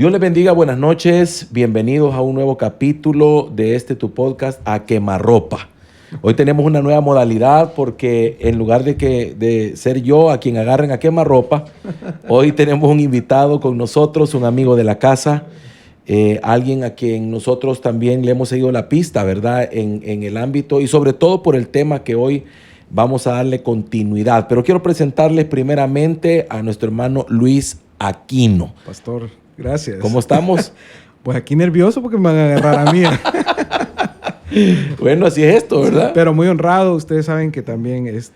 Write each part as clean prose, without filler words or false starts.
Dios les bendiga, buenas noches, bienvenidos a un nuevo capítulo de tu podcast A Quemarropa. Hoy tenemos una nueva modalidad porque en lugar de ser yo a quien agarren a quemarropa, hoy tenemos un invitado con nosotros, un amigo de la casa, alguien a quien nosotros también le hemos seguido la pista, ¿verdad? En el ámbito y sobre todo por el tema que hoy vamos a darle continuidad. Pero quiero presentarles primeramente a nuestro hermano Luis Aquino. Pastor, gracias. ¿Cómo estamos? Pues aquí nervioso porque me van a agarrar a mí. Bueno, así es esto, ¿verdad? Sí, pero muy honrado. Ustedes saben que también les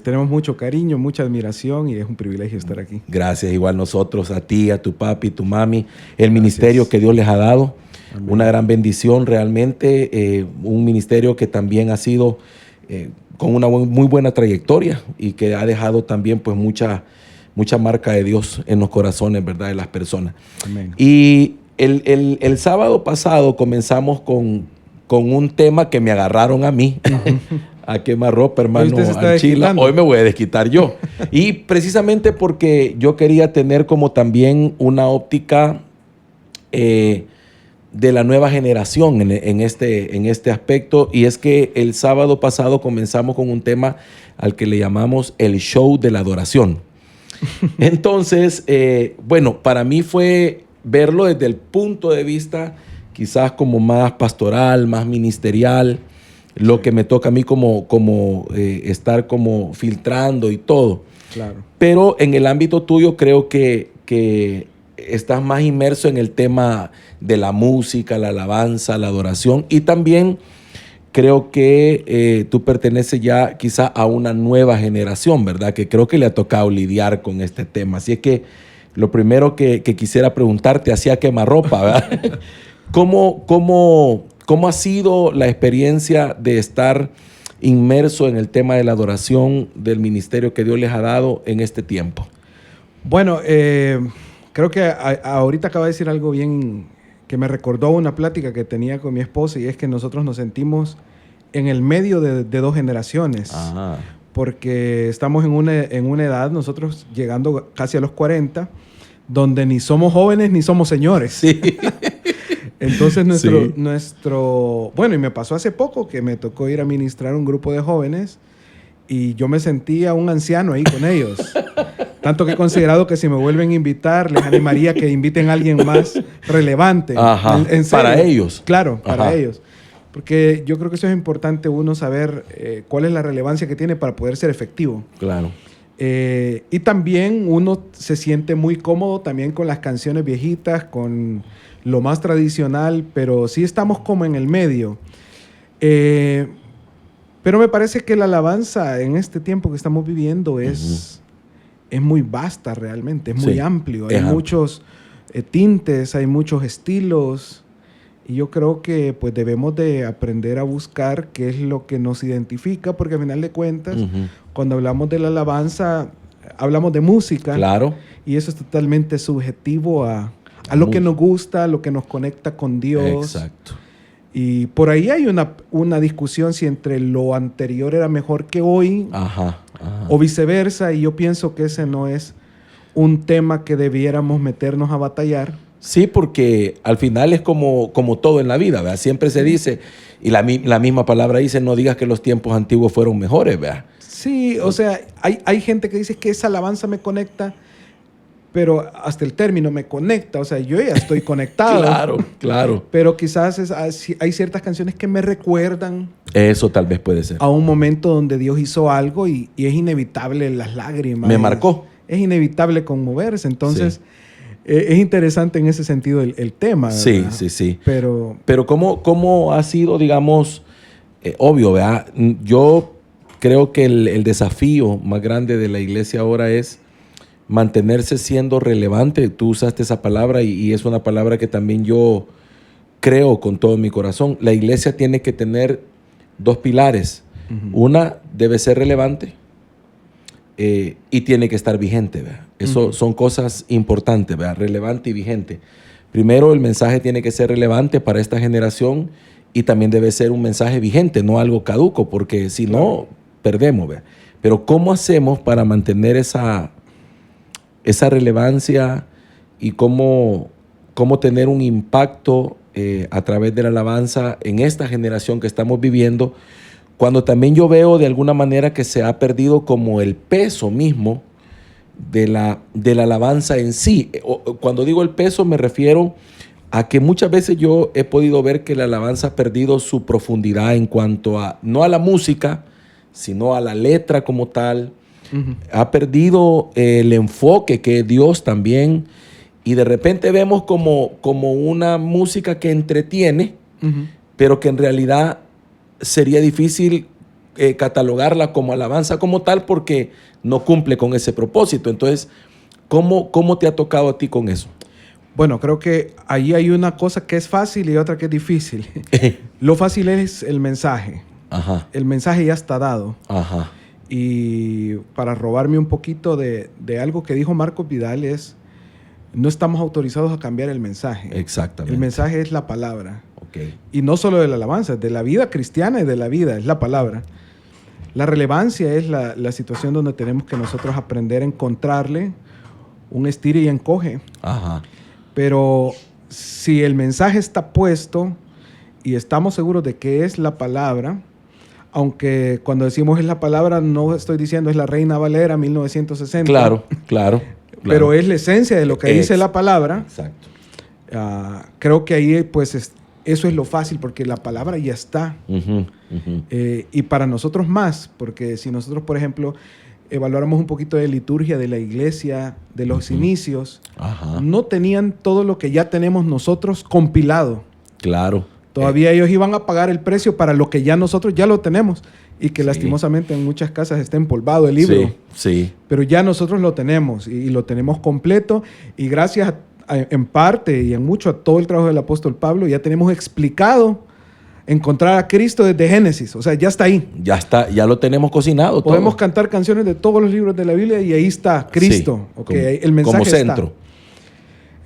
tenemos mucho cariño, mucha admiración y es un privilegio estar aquí. Gracias, igual nosotros, a ti, a tu papi, tu mami, el ministerio que Dios les ha dado. Amén. Una gran bendición realmente, un ministerio que también ha sido con una muy buena trayectoria y que ha dejado también pues mucha marca de Dios en los corazones, ¿verdad?, de las personas. Amén. Y el sábado pasado comenzamos con un tema que me agarraron a mí, a quemarropa, hermano, Anchila. Hoy me voy a desquitar yo. Y precisamente porque yo quería tener como también una óptica de la nueva generación en este aspecto, y es que el sábado pasado comenzamos con un tema al que le llamamos el show de la adoración. Entonces, bueno, para mí fue verlo desde el punto de vista quizás como más pastoral, más ministerial, lo que me toca a mí como estar como filtrando y todo. Claro. Pero en el ámbito tuyo creo que estás más inmerso en el tema de la música, la alabanza, la adoración, y también creo que tú perteneces ya quizá a una nueva generación, ¿verdad? Que creo que le ha tocado lidiar con este tema. Así es que lo primero que quisiera preguntarte, así a quemarropa, ¿verdad? ¿Cómo ha sido la experiencia de estar inmerso en el tema de la adoración del ministerio que Dios les ha dado en este tiempo? Bueno, creo que ahorita acaba de decir algo bien que me recordó una plática que tenía con mi esposa, y es que nosotros nos sentimos en el medio de dos generaciones. Ajá. Porque estamos en una edad, nosotros llegando casi a los 40, donde ni somos jóvenes ni somos señores. Sí. Entonces bueno, y me pasó hace poco que me tocó ir a ministrar a un grupo de jóvenes y yo me sentía un anciano ahí con ellos. Tanto que he considerado que si me vuelven a invitar, les animaría que inviten a alguien más relevante. Ajá. En serio. Para ellos. Claro, para Ajá. ellos. Porque yo creo que eso es importante, uno saber cuál es la relevancia que tiene para poder ser efectivo. Claro. Y también uno se siente muy cómodo también con las canciones viejitas, con lo más tradicional, pero sí estamos como en el medio. Pero me parece que la alabanza en este tiempo que estamos viviendo es muy vasta realmente, es muy amplio. Hay muchos tintes, hay muchos estilos. Y yo creo que pues debemos de aprender a buscar qué es lo que nos identifica, porque al final de cuentas, cuando hablamos de la alabanza, hablamos de música. Claro. Y eso es totalmente subjetivo a lo que nos gusta, a lo que nos conecta con Dios. Exacto. Y por ahí hay una discusión si entre lo anterior era mejor que hoy, o viceversa, y yo pienso que ese no es un tema que debiéramos meternos a batallar. Sí, porque al final es como todo en la vida, ¿verdad? Siempre se dice, y la misma palabra dice, no digas que los tiempos antiguos fueron mejores, ¿verdad? Sí, o sea, hay gente que dice que esa alabanza me conecta, pero hasta el término me conecta, o sea, yo ya estoy conectado. Claro. Pero quizás hay ciertas canciones que me recuerdan. Eso tal vez puede ser. A un momento donde Dios hizo algo y es inevitable las lágrimas. Me marcó. Es inevitable conmoverse, entonces... Sí. Es interesante en ese sentido el tema, ¿verdad? Sí. Pero ¿cómo ha sido, digamos, obvio, ¿verdad? Yo creo que el desafío más grande de la iglesia ahora es mantenerse siendo relevante. Tú usaste esa palabra y es una palabra que también yo creo con todo mi corazón. La iglesia tiene que tener dos pilares. Una, debe ser relevante. Y tiene que estar vigente, ¿verdad? Eso son cosas importantes, ¿verdad? Relevante y vigente. Primero, el mensaje tiene que ser relevante para esta generación y también debe ser un mensaje vigente, no algo caduco, porque si no, perdemos, ¿verdad? Pero ¿cómo hacemos para mantener esa relevancia y cómo cómo tener un impacto a través de la alabanza en esta generación que estamos viviendo, cuando también yo veo de alguna manera que se ha perdido como el peso mismo de la alabanza en sí. Cuando digo el peso me refiero a que muchas veces yo he podido ver que la alabanza ha perdido su profundidad en cuanto a, no a la música, sino a la letra como tal. Uh-huh. Ha perdido el enfoque que es Dios también, y de repente vemos como una música que entretiene, uh-huh, pero que en realidad sería difícil catalogarla como alabanza como tal porque no cumple con ese propósito. Entonces, ¿cómo te ha tocado a ti con eso? Bueno, creo que ahí hay una cosa que es fácil y otra que es difícil. Lo fácil es el mensaje. Ajá. El mensaje ya está dado. Ajá. Y para robarme un poquito de algo que dijo Marcos Vidal es, no estamos autorizados a cambiar el mensaje. Exactamente. El mensaje es la palabra. Okay. Y no solo de la alabanza, de la vida cristiana y de la vida, es la palabra. La relevancia es la situación donde tenemos que nosotros aprender a encontrarle un estire y encoge. Ajá. Pero si el mensaje está puesto y estamos seguros de que es la palabra, aunque cuando decimos es la palabra, no estoy diciendo es la Reina Valera 1960. Claro. Pero es la esencia de lo que dice la palabra. Exacto. Creo que ahí pues eso es lo fácil porque la palabra ya está. Uh-huh, uh-huh. Y para nosotros más, porque si nosotros, por ejemplo, evaluáramos un poquito de liturgia de la iglesia, de los uh-huh, inicios, uh-huh, no tenían todo lo que ya tenemos nosotros compilado. Claro. Todavía ellos iban a pagar el precio para lo que ya nosotros ya lo tenemos y que lastimosamente en muchas casas está empolvado el libro. Sí. Pero ya nosotros lo tenemos y lo tenemos completo y gracias en parte y en mucho a todo el trabajo del apóstol Pablo ya tenemos explicado encontrar a Cristo desde Génesis. O sea, ya está ahí. Ya está, ya lo tenemos cocinado. Podemos cantar canciones de todos los libros de la Biblia y ahí está Cristo. Sí, okay, el mensaje como centro. Está.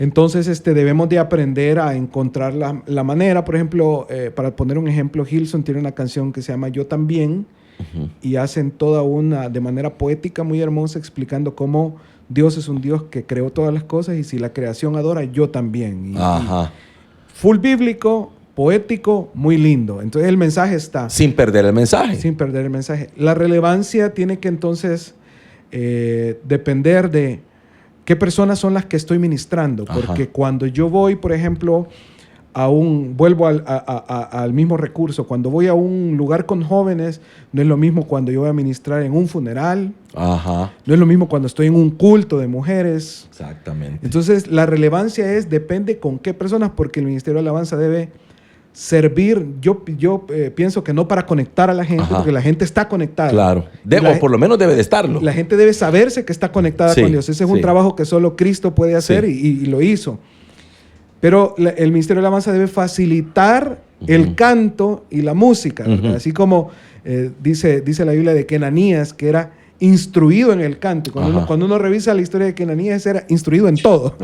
Entonces, debemos de aprender a encontrar la manera. Por ejemplo, para poner un ejemplo, Hillsong tiene una canción que se llama Yo También, uh-huh, y hacen toda de manera poética muy hermosa, explicando cómo Dios es un Dios que creó todas las cosas y si la creación adora, yo también. Y full bíblico, poético, muy lindo. Entonces, el mensaje está. Sin perder el mensaje. Sin perder el mensaje. La relevancia tiene que entonces depender de qué personas son las que estoy ministrando. Porque cuando yo voy, por ejemplo, vuelvo al mismo recurso. Cuando voy a un lugar con jóvenes, no es lo mismo cuando yo voy a ministrar en un funeral. Ajá. No es lo mismo cuando estoy en un culto de mujeres. Exactamente. Entonces, la relevancia depende con qué personas, porque el Ministerio de Alabanza debe servir, yo pienso que no para conectar a la gente, porque la gente está conectada. Claro, o por lo menos debe de estarlo. La gente debe saberse que está conectada con Dios. Ese es un trabajo que solo Cristo puede hacer y lo hizo. Pero el Ministerio de Alabanza debe facilitar el canto y la música. Así como dice la Biblia de Kenanías, que era instruido en el canto. Cuando uno revisa la historia de Kenanías, era instruido en todo.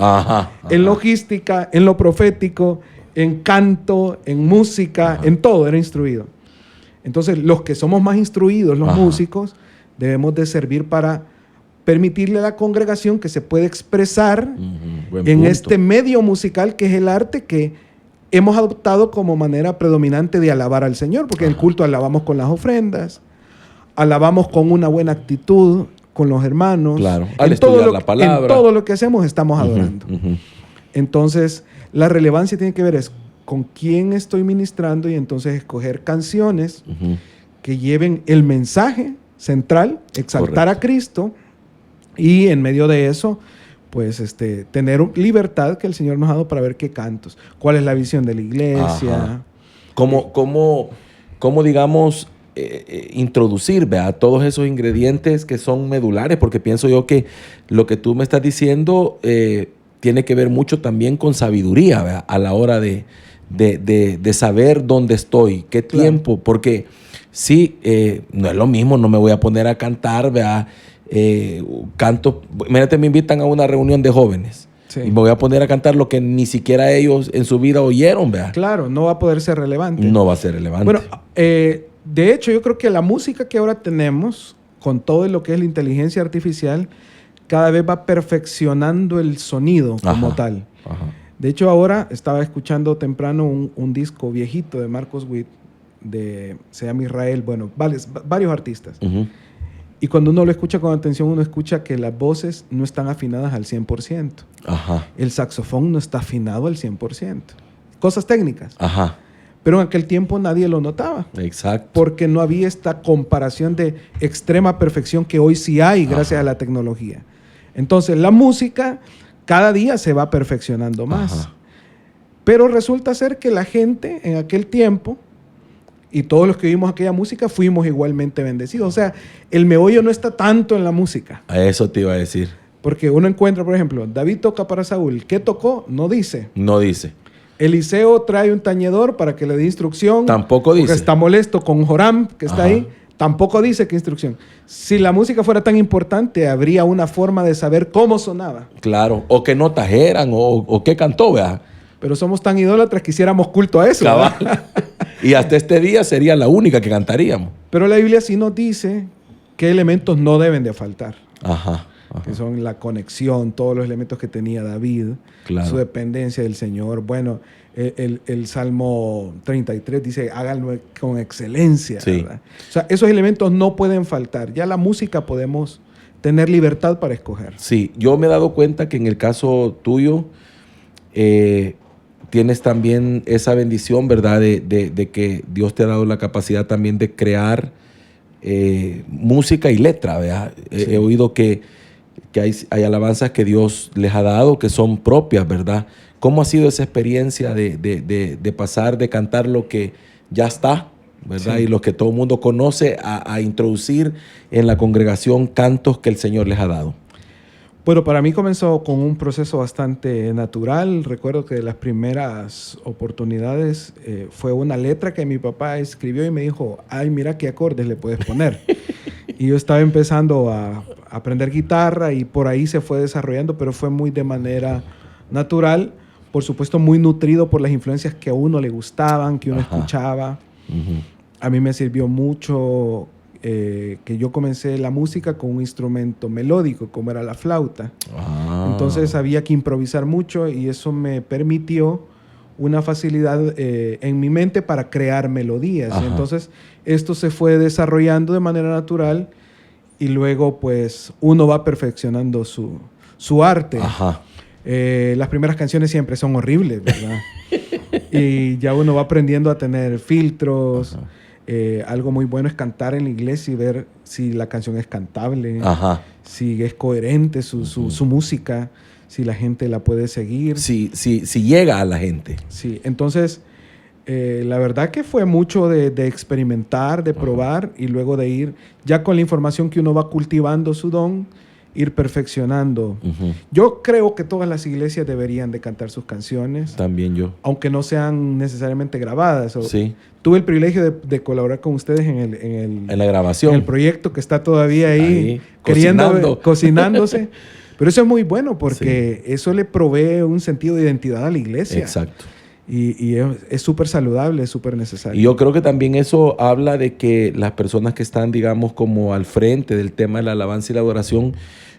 En logística, en lo profético, en canto, en música, en todo era instruido. Entonces, los que somos más instruidos, los músicos, debemos de servir para permitirle a la congregación que se puede expresar en este medio musical que es el arte que hemos adoptado como manera predominante de alabar al Señor, porque en el culto alabamos con las ofrendas, alabamos con una buena actitud con los hermanos. Claro, al estudiar la palabra. En todo lo que hacemos estamos adorando. Entonces, la relevancia tiene que ver con quién estoy ministrando y entonces escoger canciones que lleven el mensaje central, exaltar a Cristo, y en medio de eso, pues tener libertad que el Señor nos ha dado para ver qué cantos, cuál es la visión de la iglesia. ¿Cómo digamos, introducir todos esos ingredientes que son medulares? Porque pienso yo que lo que tú me estás diciendo tiene que ver mucho también con sabiduría, ¿verdad? A la hora de saber dónde estoy, qué tiempo, porque sí, no es lo mismo, no me voy a poner a cantar, ¿verdad? Canto, imagínate, me invitan a una reunión de jóvenes y me voy a poner a cantar lo que ni siquiera ellos en su vida oyeron, ¿verdad? Claro, no va a poder ser relevante. No va a ser relevante. Bueno, de hecho, yo creo que la música que ahora tenemos, con todo lo que es la inteligencia artificial, cada vez va perfeccionando el sonido como tal. De hecho, ahora estaba escuchando temprano un disco viejito de Marcos Witt, se llama Israel, bueno, varios artistas. Y cuando uno lo escucha con atención, uno escucha que las voces no están afinadas al 100%. Ajá. El saxofón no está afinado al 100%. Cosas técnicas. Ajá. Pero en aquel tiempo nadie lo notaba. Exacto. Porque no había esta comparación de extrema perfección que hoy sí hay gracias a la tecnología. Entonces, la música cada día se va perfeccionando más. Ajá. Pero resulta ser que la gente en aquel tiempo, y todos los que oímos aquella música, fuimos igualmente bendecidos. O sea, el meollo no está tanto en la música. A eso te iba a decir. Porque uno encuentra, por ejemplo, David toca para Saúl. ¿Qué tocó? No dice. No dice. Eliseo trae un tañedor para que le dé instrucción. Tampoco dice. Porque está molesto con Joram, que está ahí. Tampoco dice qué instrucción. Si la música fuera tan importante, habría una forma de saber cómo sonaba. Claro. O qué notas eran, o qué cantó, ¿verdad? Pero somos tan idólatras que hiciéramos culto a eso. Y hasta este día sería la única que cantaríamos. Pero la Biblia sí nos dice qué elementos no deben de faltar. Ajá. Que son la conexión, todos los elementos que tenía David, claro. Su dependencia del Señor. Bueno, el Salmo 33 dice, háganlo con excelencia. Sí. ¿Verdad? O sea, esos elementos no pueden faltar. Ya la música podemos tener libertad para escoger. Sí, yo me he dado cuenta que en el caso tuyo tienes también esa bendición, ¿verdad? De que Dios te ha dado la capacidad también de crear música y letra, ¿verdad? Sí. He oído que hay alabanzas que Dios les ha dado que son propias, ¿verdad? ¿Cómo ha sido esa experiencia de pasar de cantar lo que ya está, ¿verdad? Sí. Y lo que todo el mundo conoce a introducir en la congregación cantos que el Señor les ha dado? Bueno, para mí comenzó con un proceso bastante natural. Recuerdo que las primeras oportunidades fue una letra que mi papá escribió y me dijo, ay, mira qué acordes le puedes poner. Y yo estaba empezando a aprender guitarra y por ahí se fue desarrollando, pero fue muy de manera natural. Por supuesto, muy nutrido por las influencias que a uno le gustaban, que uno escuchaba. A mí me sirvió mucho que yo comencé la música con un instrumento melódico, como era la flauta. Entonces había que improvisar mucho y eso me permitió una facilidad en mi mente para crear melodías. Entonces esto se fue desarrollando de manera natural y luego pues uno va perfeccionando su arte. Las primeras canciones siempre son horribles, ¿verdad? Y ya uno va aprendiendo a tener filtros. Algo muy bueno es cantar en la iglesia y ver si la canción es cantable, si es coherente su música, si la gente la puede seguir. Si llega a la gente. Sí, entonces la verdad que fue mucho de experimentar, de probar y luego de ir ya con la información que uno va cultivando su don, ir perfeccionando. Yo creo que todas las iglesias deberían de cantar sus canciones. También yo. Aunque no sean necesariamente grabadas. Sí. Tuve el privilegio de colaborar con ustedes en la grabación. En el proyecto que está todavía ahí cocinándose. Pero eso es muy bueno porque eso le provee un sentido de identidad a la iglesia. Exacto. Y es súper saludable, es súper necesario. Y yo creo que también eso habla de que las personas que están, digamos, como al frente del tema de la alabanza y la adoración,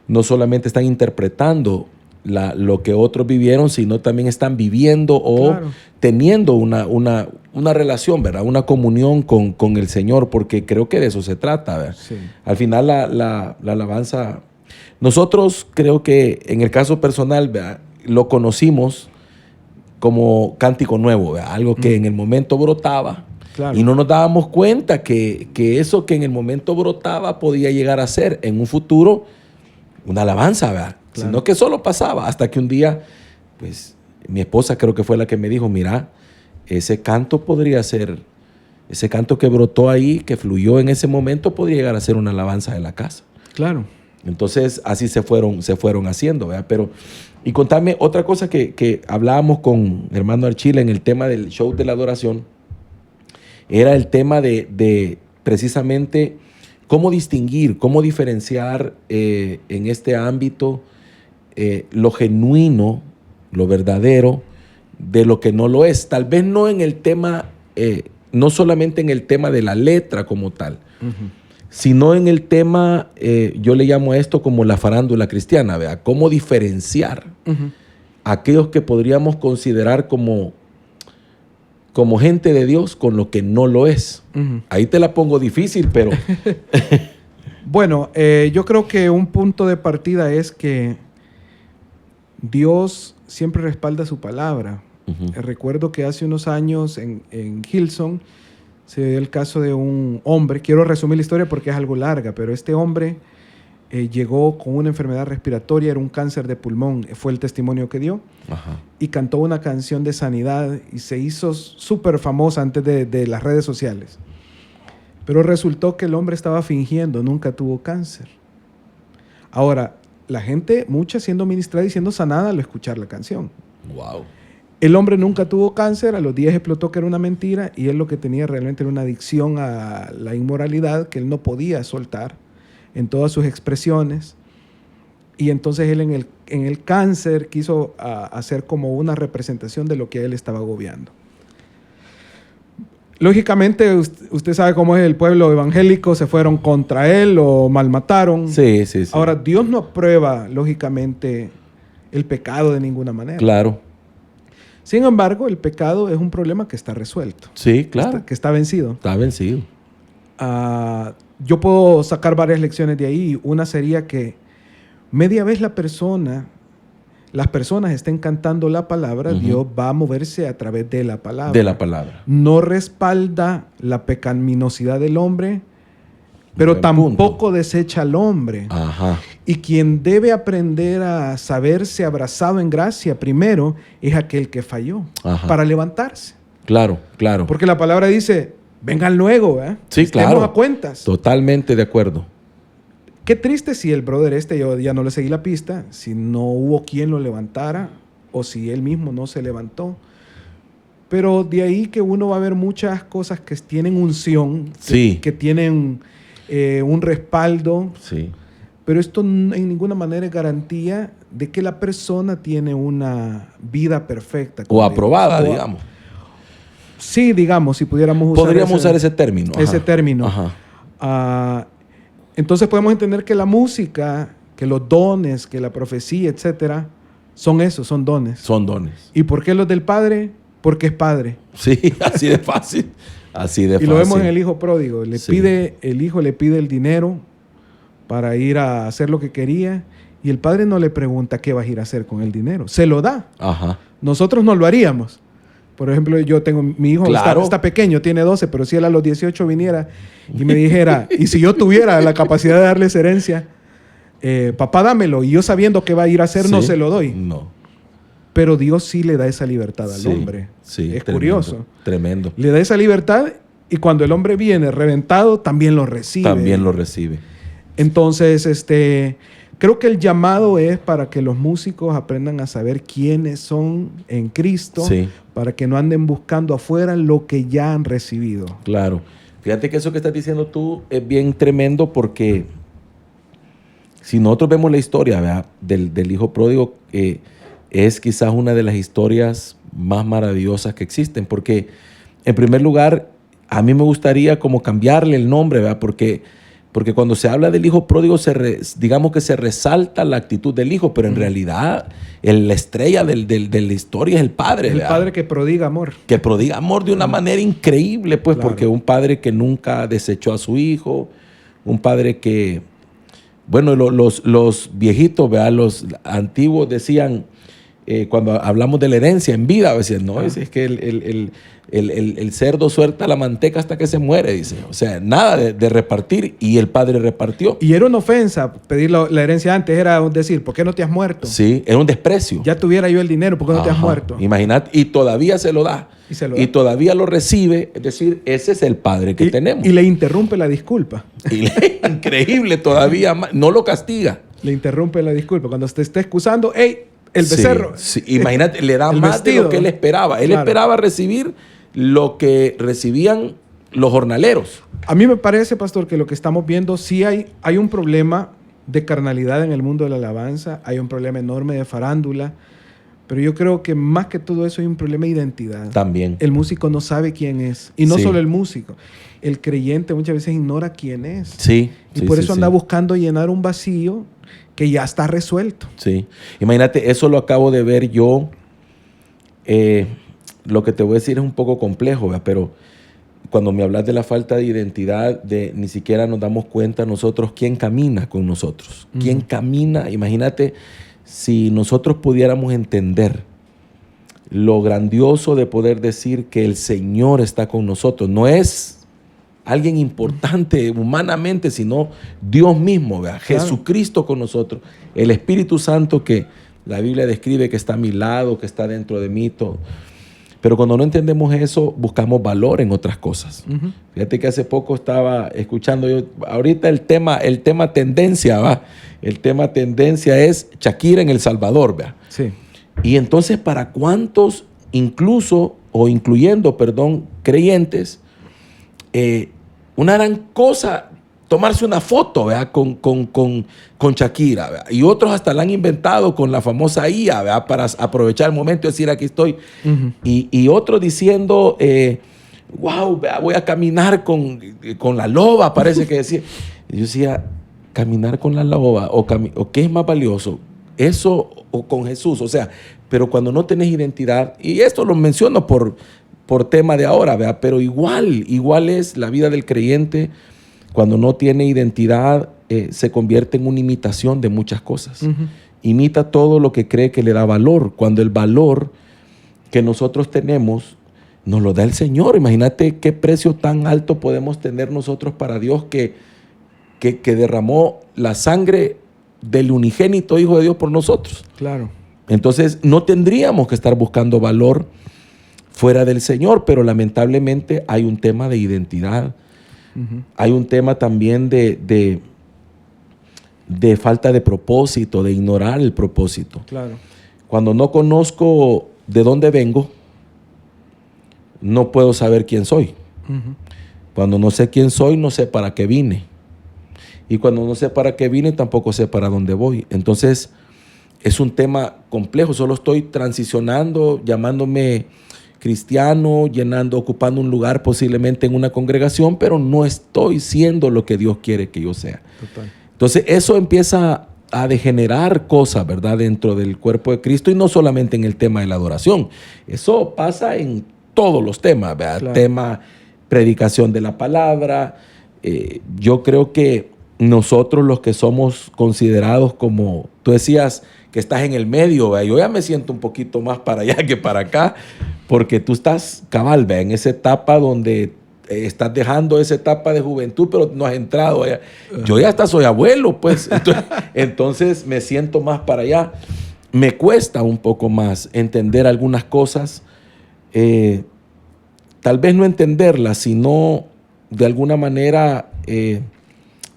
no solamente están interpretando lo que otros vivieron, sino también están viviendo o teniendo una relación, ¿verdad? Una comunión con el Señor, porque creo que de eso se trata, ¿verdad? Sí. Al final la alabanza, nosotros creo que en el caso personal, ¿verdad? Lo conocimos como cántico nuevo, ¿verdad? Algo que en el momento brotaba. Claro. Y no nos dábamos cuenta que eso que en el momento brotaba podía llegar a ser en un futuro una alabanza, ¿verdad? Claro. Sino que solo pasaba hasta que un día, pues, mi esposa creo que fue la que me dijo, mira, ese canto podría ser, ese canto que brotó ahí, que fluyó en ese momento, podría llegar a ser una alabanza de la casa. Claro. Entonces, así se fueron haciendo, ¿verdad? Pero, y contame otra cosa que hablábamos con hermano Archila en el tema del show de la adoración, era el tema de precisamente cómo distinguir, cómo diferenciar en este ámbito lo genuino, lo verdadero, de lo que no lo es. Tal vez no en el tema, no solamente en el tema de la letra como tal, sino en el tema, yo le llamo a esto como la farándula cristiana, ¿verdad? Cómo diferenciar aquellos que podríamos considerar como gente de Dios con lo que no lo es. Uh-huh. Ahí te la pongo difícil, pero... Bueno, yo creo que un punto de partida es que Dios siempre respalda su palabra. Uh-huh. Recuerdo que hace unos años en Hillsong se dio el caso de un hombre. Quiero resumir la historia porque es algo larga, pero este hombre llegó con una enfermedad respiratoria, era un cáncer de pulmón, fue el testimonio que dio. Uh-huh. Y cantó una canción de sanidad y se hizo súper famosa antes de las redes sociales. Pero resultó que el hombre estaba fingiendo, nunca tuvo cáncer. Ahora, la gente, mucha siendo ministrada y siendo sanada al escuchar la canción. Wow. El hombre nunca tuvo cáncer, a los días explotó que era una mentira y él lo que tenía realmente era una adicción a la inmoralidad que él no podía soltar en todas sus expresiones. Y entonces él en el cáncer quiso hacer como una representación de lo que él estaba agobiando. Lógicamente, usted sabe cómo es el pueblo evangélico, se fueron contra él, lo malmataron. Sí. Ahora, Dios no aprueba, lógicamente, el pecado de ninguna manera. Claro. Sin embargo, el pecado es un problema que está resuelto. Sí, claro. Que está vencido. Está vencido. Yo puedo sacar varias lecciones de ahí. Una sería que media vez las personas estén cantando la palabra, uh-huh. Dios va a moverse a través de la palabra. De la palabra. No respalda la pecaminosidad del hombre, pero tampoco desecha al hombre. Ajá. Y quien debe aprender a saberse abrazado en gracia primero es aquel que falló. Ajá. Para levantarse. Claro. Porque la palabra dice, vengan luego, Sí, estemos claro. a cuentas. Totalmente de acuerdo. Qué triste si el brother yo ya no le seguí la pista, si no hubo quien lo levantara o si él mismo no se levantó. Pero de ahí que uno va a ver muchas cosas que tienen unción, sí. que tienen un respaldo. Sí. Pero esto en ninguna manera es garantía de que la persona tiene una vida perfecta. O aprobada, digamos. Sí, digamos, si pudiéramos usar ese término. Ajá. Ese término. Ajá. Entonces podemos entender que la música, que los dones, que la profecía, etcétera, son dones. Son dones. ¿Y por qué los del Padre? Porque es Padre. Sí, así de fácil. Y lo vemos en el hijo pródigo. El hijo le pide el dinero para ir a hacer lo que quería y el padre no le pregunta qué vas a ir a hacer con el dinero. Se lo da. Ajá. Nosotros no lo haríamos. Por ejemplo, yo tengo mi hijo, claro. está pequeño, tiene 12, pero si él a los 18 viniera y me dijera, y si yo tuviera la capacidad de darles herencia, papá, dámelo, y yo sabiendo qué va a ir a hacer, sí. No se lo doy. No. Pero Dios sí le da esa libertad al hombre. Sí, es curioso. Tremendo. Le da esa libertad y cuando el hombre viene reventado, también lo recibe. Entonces, creo que el llamado es para que los músicos aprendan a saber quiénes son en Cristo, sí. Para que no anden buscando afuera lo que ya han recibido. Claro. Fíjate que eso que estás diciendo tú es bien tremendo porque si nosotros vemos la historia, ¿verdad? del hijo pródigo, es quizás una de las historias más maravillosas que existen porque, en primer lugar, a mí me gustaría como cambiarle el nombre, ¿verdad? Porque cuando se habla del hijo pródigo, digamos que se resalta la actitud del hijo, pero en realidad la estrella de la historia es el padre. El padre que prodiga amor. Que prodiga amor de una manera increíble, pues, claro. Porque un padre que nunca desechó a su hijo, un padre que, bueno, los viejitos, ¿verdad? Los antiguos decían, cuando hablamos de la herencia en vida, decían, no, es que el cerdo suelta la manteca hasta que se muere, dice. O sea, nada de repartir, y el padre repartió. Y era una ofensa pedir la herencia antes, era decir, ¿por qué no te has muerto? Sí, era un desprecio. Ya tuviera yo el dinero, ¿por qué no te has muerto? Imagínate, y todavía se lo da. Y todavía lo recibe, es decir, ese es el padre que tenemos. Y le interrumpe la disculpa. Increíble, todavía más, no lo castiga. Le interrumpe la disculpa. Cuando te esté excusando, ¡hey! El becerro. Sí. Imagínate, le da más vestido de lo que él esperaba. Él esperaba recibir lo que recibían los jornaleros. A mí me parece, pastor, que lo que estamos viendo, sí hay un problema de carnalidad en el mundo de la alabanza, hay un problema enorme de farándula, Pero yo creo que más que todo eso hay un problema de identidad. También. El músico no sabe quién es. Y no solo el músico. El creyente muchas veces ignora quién es. Sí. Y por eso anda buscando llenar un vacío que ya está resuelto. Sí. Imagínate, eso lo acabo de ver yo. Lo que te voy a decir es un poco complejo, ¿verdad? Pero cuando me hablas de la falta de identidad, ni siquiera nos damos cuenta nosotros quién camina con nosotros. ¿Quién camina? Imagínate si nosotros pudiéramos entender lo grandioso de poder decir que el Señor está con nosotros. No es alguien importante humanamente, sino Dios mismo, ¿verdad? Claro. Jesucristo con nosotros. El Espíritu Santo que la Biblia describe que está a mi lado, que está dentro de mí, todo. Pero cuando no entendemos eso, buscamos valor en otras cosas. Fíjate que hace poco estaba escuchando yo, ahorita el tema tendencia, ¿va? El tema tendencia es Shakira en El Salvador, ¿va? Sí. Y entonces, ¿para cuántos, incluyendo, creyentes, una gran cosa tomarse una foto, ¿verdad? con Shakira, ¿verdad? Y otros hasta la han inventado con la famosa IA, ¿verdad? Para aprovechar el momento y decir aquí estoy. Y otros diciendo, wow, ¿verdad? Voy a caminar con la loba, parece que decía. Y yo decía, caminar con la loba o ¿qué es más valioso? Eso o con Jesús. O sea, pero cuando no tenés identidad, y esto lo menciono por tema de ahora, ¿verdad? Pero igual es la vida del creyente. Cuando no tiene identidad, se convierte en una imitación de muchas cosas. Imita todo lo que cree que le da valor, cuando el valor que nosotros tenemos nos lo da el Señor. Imagínate qué precio tan alto podemos tener nosotros para Dios que derramó la sangre del unigénito Hijo de Dios por nosotros. Claro. Entonces, no tendríamos que estar buscando valor fuera del Señor, pero lamentablemente hay un tema de identidad. Hay un tema también de falta de propósito, de ignorar el propósito. Claro. Cuando no conozco de dónde vengo, no puedo saber quién soy. Cuando no sé quién soy, no sé para qué vine. Y cuando no sé para qué vine, tampoco sé para dónde voy. Entonces, es un tema complejo. Solo estoy transicionando, llamándome cristiano, ocupando un lugar posiblemente en una congregación, pero no estoy siendo lo que Dios quiere que yo sea. Total. Entonces eso empieza a degenerar cosas, ¿verdad? Dentro del cuerpo de Cristo y no solamente en el tema de la adoración. Eso pasa en todos los temas, ¿verdad? Claro. Tema predicación de la palabra. Yo creo que nosotros los que somos considerados como, tú decías que estás en el medio, ¿verdad? Yo ya me siento un poquito más para allá que para acá, porque tú estás cabal, ¿verdad? En esa etapa donde estás dejando esa etapa de juventud, pero no has entrado allá. Yo ya hasta soy abuelo, pues. Entonces me siento más para allá. Me cuesta un poco más entender algunas cosas. Tal vez no entenderlas, sino de alguna manera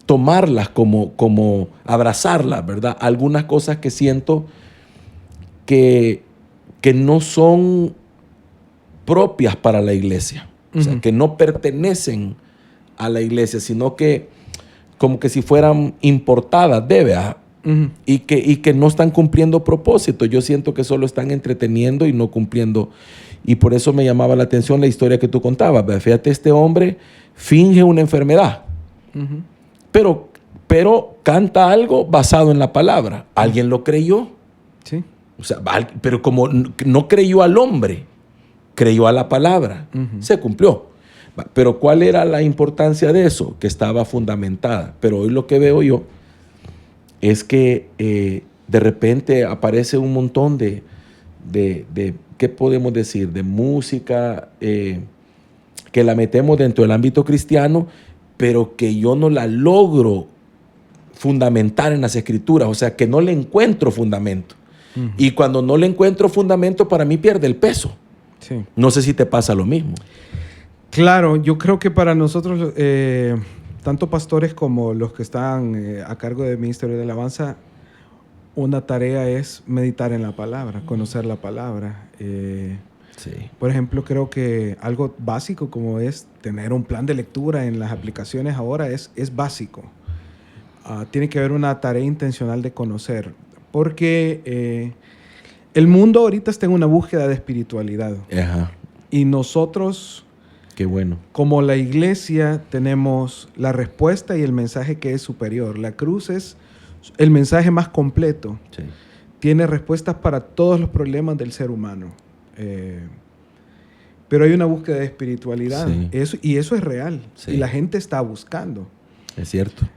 tomarlas como abrazarlas, ¿verdad? Algunas cosas que siento que no son propias para la iglesia. O sea, que no pertenecen a la iglesia, sino que como que si fueran importadas, y que no están cumpliendo propósito. Yo siento que solo están entreteniendo y no cumpliendo. Y por eso me llamaba la atención la historia que tú contabas. Fíjate, este hombre finge una enfermedad, pero canta algo basado en la palabra. ¿Alguien lo creyó? Sí. O sea, pero como no creyó al hombre, creyó a la palabra, se cumplió. Pero ¿cuál era la importancia de eso? Que estaba fundamentada. Pero hoy lo que veo yo es que de repente aparece un montón de ¿qué podemos decir? De música que la metemos dentro del ámbito cristiano, pero que yo no la logro fundamentar en las escrituras. O sea, que no le encuentro fundamento. Y cuando no le encuentro fundamento, para mí pierde el peso. Sí. No sé si te pasa lo mismo. Claro, yo creo que para nosotros, tanto pastores como los que están a cargo del Ministerio de Alabanza, una tarea es meditar en la palabra, conocer la palabra. Sí. Por ejemplo, creo que algo básico como es tener un plan de lectura en las aplicaciones ahora es básico. Tiene que haber una tarea intencional de conocer, porque El mundo ahorita está en una búsqueda de espiritualidad. Ajá. Y nosotros, qué bueno, como la iglesia, tenemos la respuesta y el mensaje que es superior. La cruz es el mensaje más completo. sí. Tiene respuestas para todos los problemas del ser humano. Pero hay una búsqueda de espiritualidad. Sí. Y eso es real. Sí. Y la gente está buscando. Es cierto.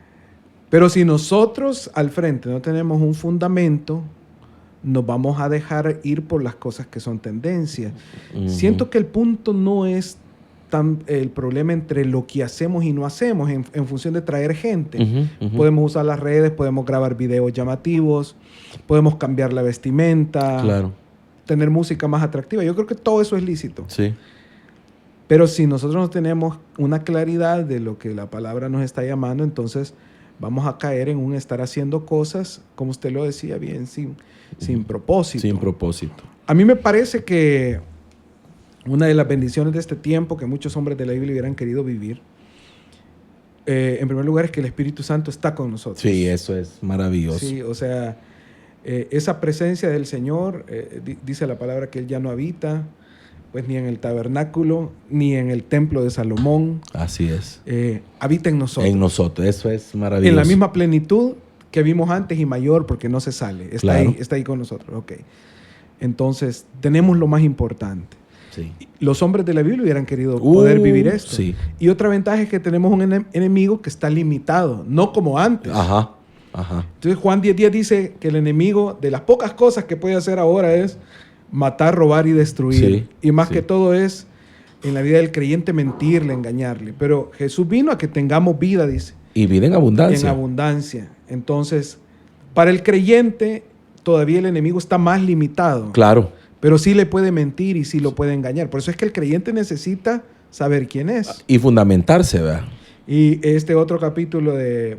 Pero si nosotros al frente no tenemos un fundamento, nos vamos a dejar ir por las cosas que son tendencias. Siento que el punto no es el problema entre lo que hacemos y no hacemos en función de traer gente. Podemos usar las redes, podemos grabar videos llamativos, podemos cambiar la vestimenta, claro, tener música más atractiva. Yo creo que todo eso es lícito. Sí. Pero si nosotros no tenemos una claridad de lo que la palabra nos está llamando, entonces vamos a caer en un estar haciendo cosas, como usted lo decía bien, sin propósito. Sin propósito. A mí me parece que una de las bendiciones de este tiempo que muchos hombres de la Biblia hubieran querido vivir, en primer lugar, es que el Espíritu Santo está con nosotros. Sí, eso es maravilloso. Sí, o sea, esa presencia del Señor, dice la palabra que Él ya no habita, pues ni en el tabernáculo, ni en el templo de Salomón. Así es. Habita en nosotros. En nosotros, eso es maravilloso. En la misma plenitud que vimos antes y mayor, porque no se sale. Está, claro, está ahí con nosotros. Okay. Entonces, tenemos lo más importante. Sí. Los hombres de la Biblia hubieran querido poder vivir esto. Sí. Y otra ventaja es que tenemos un enemigo que está limitado, no como antes. Ajá, ajá. Entonces Juan 10:10 dice que el enemigo, de las pocas cosas que puede hacer ahora, es matar, robar y destruir. Sí, y más que todo es, en la vida del creyente, mentirle, engañarle. Pero Jesús vino a que tengamos vida, dice. Y vida en abundancia. En abundancia. Entonces, para el creyente, todavía el enemigo está más limitado. Claro. Pero sí le puede mentir y sí lo puede engañar. Por eso es que el creyente necesita saber quién es. Y fundamentarse, ¿verdad? Y este otro capítulo de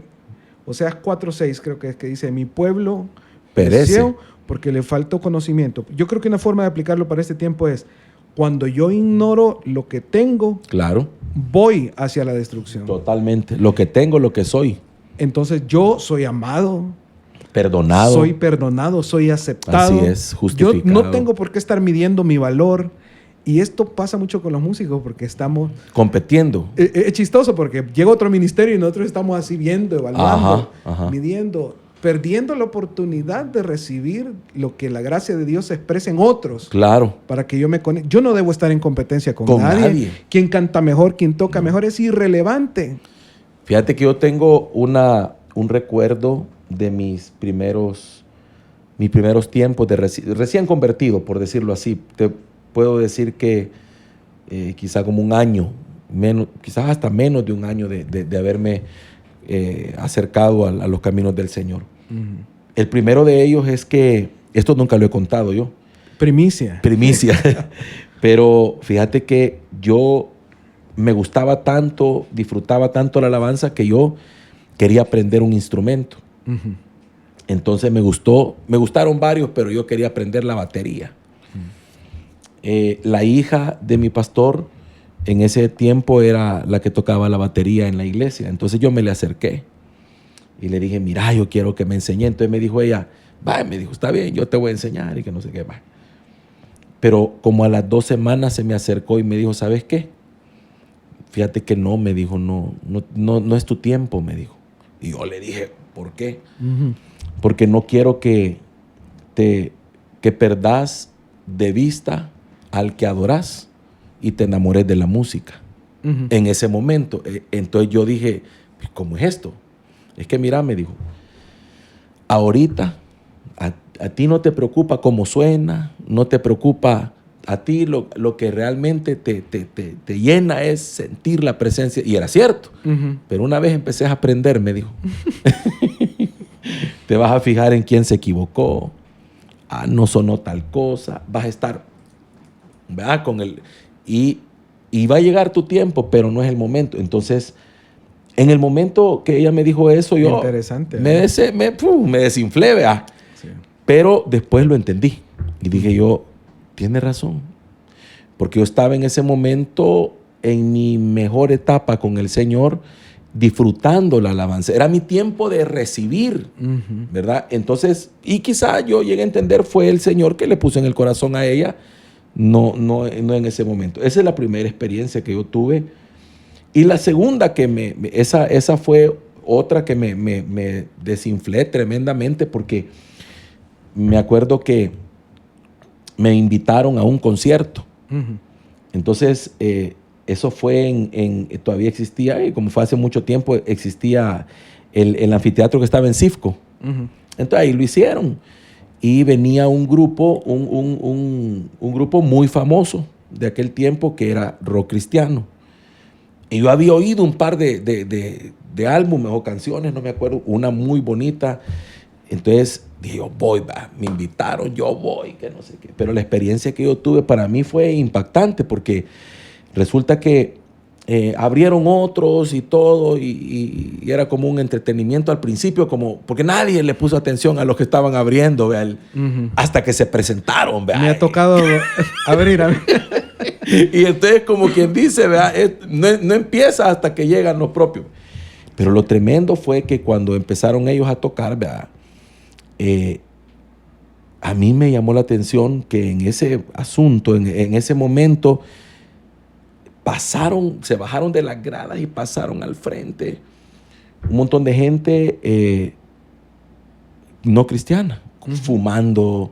Oseas 4:6 creo que es que dice, mi pueblo pereció porque le faltó conocimiento. Yo creo que una forma de aplicarlo para este tiempo es, cuando yo ignoro lo que tengo, claro, voy hacia la destrucción. Totalmente. Lo que tengo, lo que soy. Entonces yo soy amado, perdonado. Soy perdonado, soy aceptado. Así es, justificado. Yo no tengo por qué estar midiendo mi valor. Y esto pasa mucho con los músicos porque estamos... compitiendo. Es chistoso porque llega otro ministerio y nosotros estamos así viendo, evaluando, midiendo, perdiendo la oportunidad de recibir lo que la gracia de Dios expresa en otros. Claro. Para que yo me conecte. Yo no debo estar en competencia con nadie. Quien canta mejor, quien toca mejor, es irrelevante. Fíjate que yo tengo un recuerdo de mis primeros tiempos de recién convertido, por decirlo así. Te puedo decir que quizá como un año, quizás hasta menos de un año de haberme acercado a los caminos del Señor. El primero de ellos es que, esto nunca lo he contado yo. Primicia. Pero fíjate que yo me gustaba tanto, disfrutaba tanto la alabanza que yo quería aprender un instrumento. Entonces me gustaron varios, pero yo quería aprender la batería. La hija de mi pastor en ese tiempo era la que tocaba la batería en la iglesia. Entonces yo me le acerqué y le dije, mira, yo quiero que me enseñe. Entonces me dijo ella, va, me dijo, está bien, yo te voy a enseñar y que no sé qué, va. Pero como a las 2 semanas se me acercó y me dijo, ¿sabes qué? Fíjate que no, me dijo, no es tu tiempo, me dijo. Y yo le dije, ¿por qué? Porque no quiero que perdás de vista al que adorás y te enamores de la música. En ese momento. Entonces yo dije, ¿cómo es esto? Es que mira, me dijo, ahorita a ti no te preocupa cómo suena, no te preocupa a ti, lo que realmente te llena es sentir la presencia. Y era cierto. Pero una vez empecé a aprender, me dijo, te vas a fijar en quién se equivocó. No sonó tal cosa. Vas a estar, ¿verdad? Y va a llegar tu tiempo, pero no es el momento. Entonces, en el momento que ella me dijo eso, yo me desinflé, ¿verdad? Sí. Pero después lo entendí. Y dije yo, tiene razón. Porque yo estaba en ese momento en mi mejor etapa con el Señor disfrutando la alabanza. Era mi tiempo de recibir, ¿verdad? Entonces, y quizá yo llegué a entender, fue el Señor que le puso en el corazón a ella, no en ese momento. Esa es la primera experiencia que yo tuve. Y la segunda, esa fue otra que me desinflé tremendamente, porque me acuerdo que me invitaron a un concierto. Entonces, eso fue todavía existía, y como fue hace mucho tiempo, existía el anfiteatro que estaba en Cifco. Entonces ahí lo hicieron. Y venía un grupo, un grupo muy famoso de aquel tiempo, que era rock cristiano. Y yo había oído un par de álbumes o canciones, no me acuerdo, una muy bonita. Entonces dije, yo voy, me invitaron, yo voy, que no sé qué. Pero la experiencia que yo tuve para mí fue impactante, porque resulta que abrieron otros y todo, y era como un entretenimiento al principio, porque nadie le puso atención a los que estaban abriendo, hasta que se presentaron. Me ha tocado abrir a mí. Y entonces, como quien dice, no empieza hasta que llegan los propios. Pero lo tremendo fue que cuando empezaron ellos a tocar, a mí me llamó la atención que en ese asunto, en ese momento, se bajaron de las gradas y pasaron al frente un montón de gente no cristiana, fumando,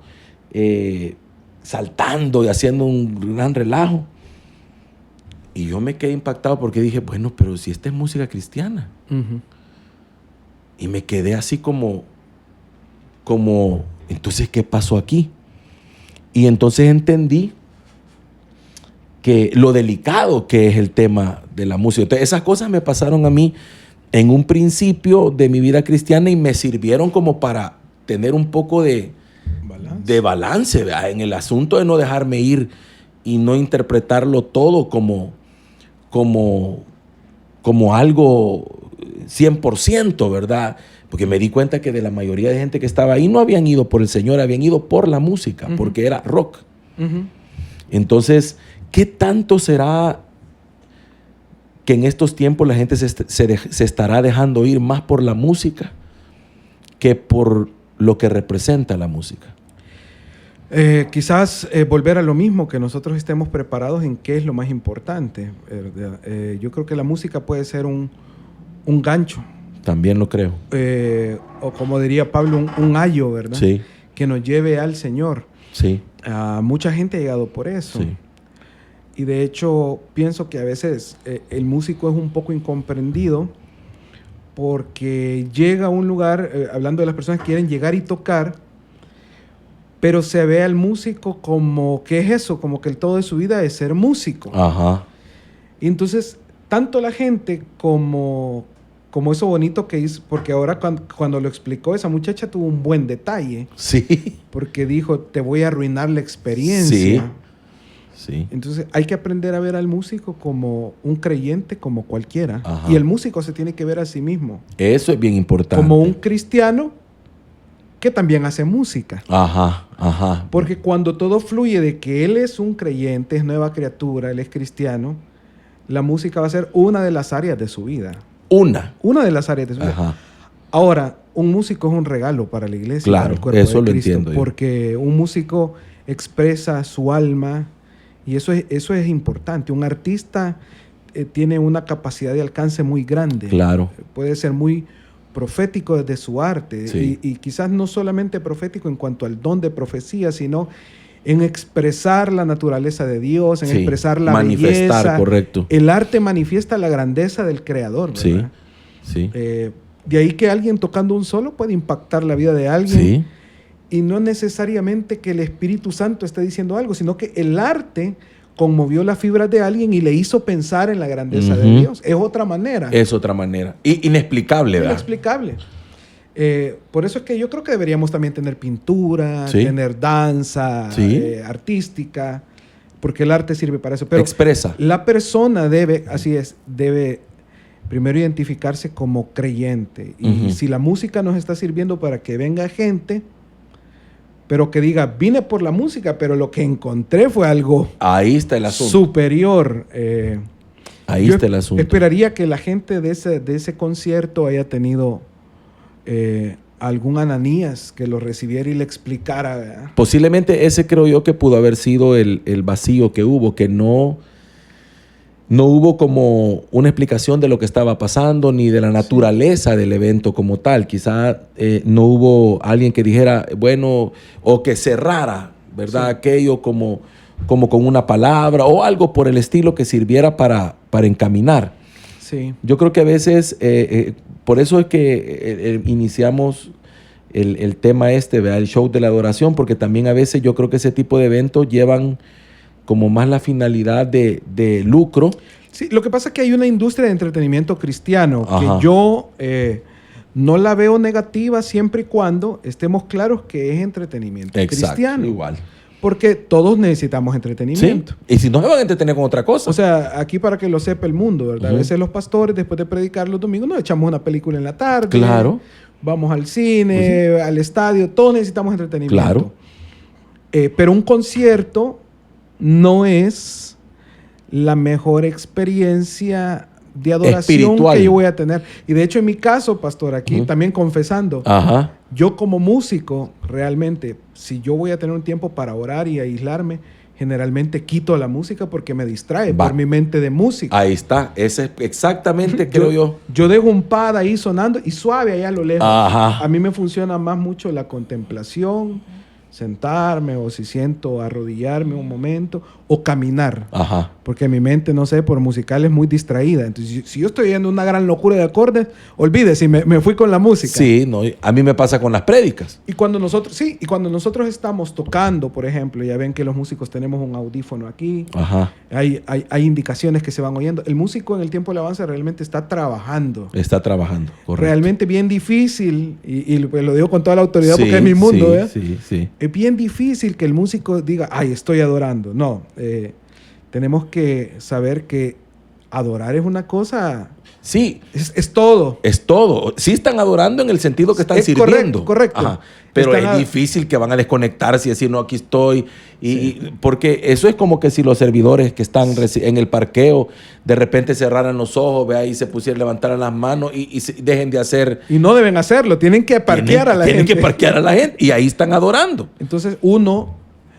saltando y haciendo un gran relajo. Y yo me quedé impactado, porque dije, bueno, pero si esta es música cristiana. Y me quedé así como, entonces, ¿qué pasó aquí? Y entonces entendí que lo delicado que es el tema de la música. Entonces, esas cosas me pasaron a mí en un principio de mi vida cristiana, y me sirvieron como para tener un poco de balance, ¿verdad? En el asunto de no dejarme ir y no interpretarlo todo como algo 100%, ¿verdad? Porque me di cuenta que de la mayoría de gente que estaba ahí no habían ido por el Señor, habían ido por la música, porque era rock. Entonces, ¿qué tanto será que en estos tiempos la gente se estará dejando ir más por la música que por lo que representa la música? Quizás volver a lo mismo, que nosotros estemos preparados en qué es lo más importante. Yo creo que la música puede ser un gancho. También lo creo. O como diría Pablo, un ayo, ¿verdad? Sí. Que nos lleve al Señor. Sí. Mucha gente ha llegado por eso. Sí. Y de hecho, pienso que a veces el músico es un poco incomprendido, porque llega a un lugar, hablando de las personas que quieren llegar y tocar, pero se ve al músico como, ¿qué es eso? Como que el todo de su vida es ser músico. Ajá. Y entonces, tanto la gente como eso bonito que hizo, porque ahora cuando lo explicó, esa muchacha tuvo un buen detalle. Sí. Porque dijo, te voy a arruinar la experiencia. Sí. Entonces hay que aprender a ver al músico como un creyente, como cualquiera. Ajá. Y el músico se tiene que ver a sí mismo. Eso es bien importante. Como un cristiano que también hace música. Ajá. Porque cuando todo fluye de que él es un creyente, es nueva criatura, él es cristiano, la música va a ser una de las áreas de su vida. Una de las áreas de su vida. Ahora, un músico es un regalo para la iglesia. Claro, para el cuerpo eso de lo Cristo, entiendo yo. porque un músico expresa su alma, y eso es importante. Un artista tiene una capacidad de alcance muy grande. Claro. Puede ser muy profético desde su arte. Sí. Y quizás no solamente profético en cuanto al don de profecía, sino en expresar la naturaleza de Dios, en expresar la manifestar, belleza. Correcto. El arte manifiesta la grandeza del Creador, ¿verdad? Sí. De ahí que alguien tocando un solo puede impactar la vida de alguien. Sí. Y no necesariamente que el Espíritu Santo esté diciendo algo, sino que el arte conmovió las fibras de alguien y le hizo pensar en la grandeza de Dios. Es otra manera. Es otra manera. Inexplicable, ¿verdad? Inexplicable. Por eso es que yo creo que deberíamos también tener pintura, tener danza artística, porque el arte sirve para eso. Pero expresa. La persona debe primero identificarse como creyente. Y si la música nos está sirviendo para que venga gente, pero que diga, vine por la música, pero lo que encontré fue algo ahí está el asunto. superior. Ahí está el asunto. Esperaría que la gente de ese concierto haya tenido algún Ananías que lo recibiera y le explicara, ¿verdad? Posiblemente ese creo yo que pudo haber sido el vacío que hubo, que no hubo como una explicación de lo que estaba pasando ni de la naturaleza del evento como tal. Quizá no hubo alguien que dijera, bueno, o que cerrara, ¿verdad? Sí. Aquello como con una palabra o algo por el estilo que sirviera para encaminar. Sí. Yo creo que a veces, por eso es que iniciamos el tema ¿verdad? El show de la adoración, porque también a veces yo creo que ese tipo de eventos llevan como más la finalidad de lucro. Sí, lo que pasa es que hay una industria de entretenimiento cristiano. Ajá. Que yo no la veo negativa siempre y cuando estemos claros que es entretenimiento cristiano. Igual. Porque todos necesitamos entretenimiento. Sí. Y si no, se van a entretener con otra cosa. O sea, aquí para que lo sepa el mundo, ¿verdad? A veces los pastores, después de predicar los domingos, nos echamos una película en la tarde. Claro. Vamos al cine, al estadio. Todos necesitamos entretenimiento. Claro. Pero un concierto no es la mejor experiencia de adoración espiritual que yo voy a tener. Y de hecho, en mi caso, pastor, aquí también confesando, yo como músico, realmente, si yo voy a tener un tiempo para orar y aislarme, generalmente quito la música porque me distrae por mi mente de música. Ahí está. Ese es exactamente, creo yo. Yo dejo un pad ahí sonando y suave allá a lo lejos. Ajá. A mí me funciona más mucho la contemplación, sentarme o si siento arrodillarme un momento o caminar. Ajá. Porque mi mente, no sé, por musical es muy distraída. Entonces, si yo estoy viendo una gran locura de acordes, olvídese, me fui con la música. Sí, no, a mí me pasa con las prédicas. Y cuando nosotros estamos tocando, por ejemplo, ya ven que los músicos tenemos un audífono aquí. Ajá. Hay indicaciones que se van oyendo. El músico en el tiempo de alabanza realmente está trabajando. Está trabajando, correcto. Realmente bien difícil, y lo digo con toda la autoridad porque es mi mundo, Sí. Es bien difícil que el músico diga, ay, estoy adorando. No, tenemos que saber que adorar es una cosa... Sí. Es todo. Es todo. Sí están adorando en el sentido que están sirviendo. Correcto. Ajá. Pero es difícil que van a desconectarse y decir, no, aquí estoy. Porque eso es como que si los servidores que están en el parqueo de repente cerraran los ojos, vea, y se pusieran, levantaran las manos y dejen de hacer... Y no deben hacerlo. Tienen que parquear a la gente. Tienen que parquear a la gente y ahí están adorando. Entonces,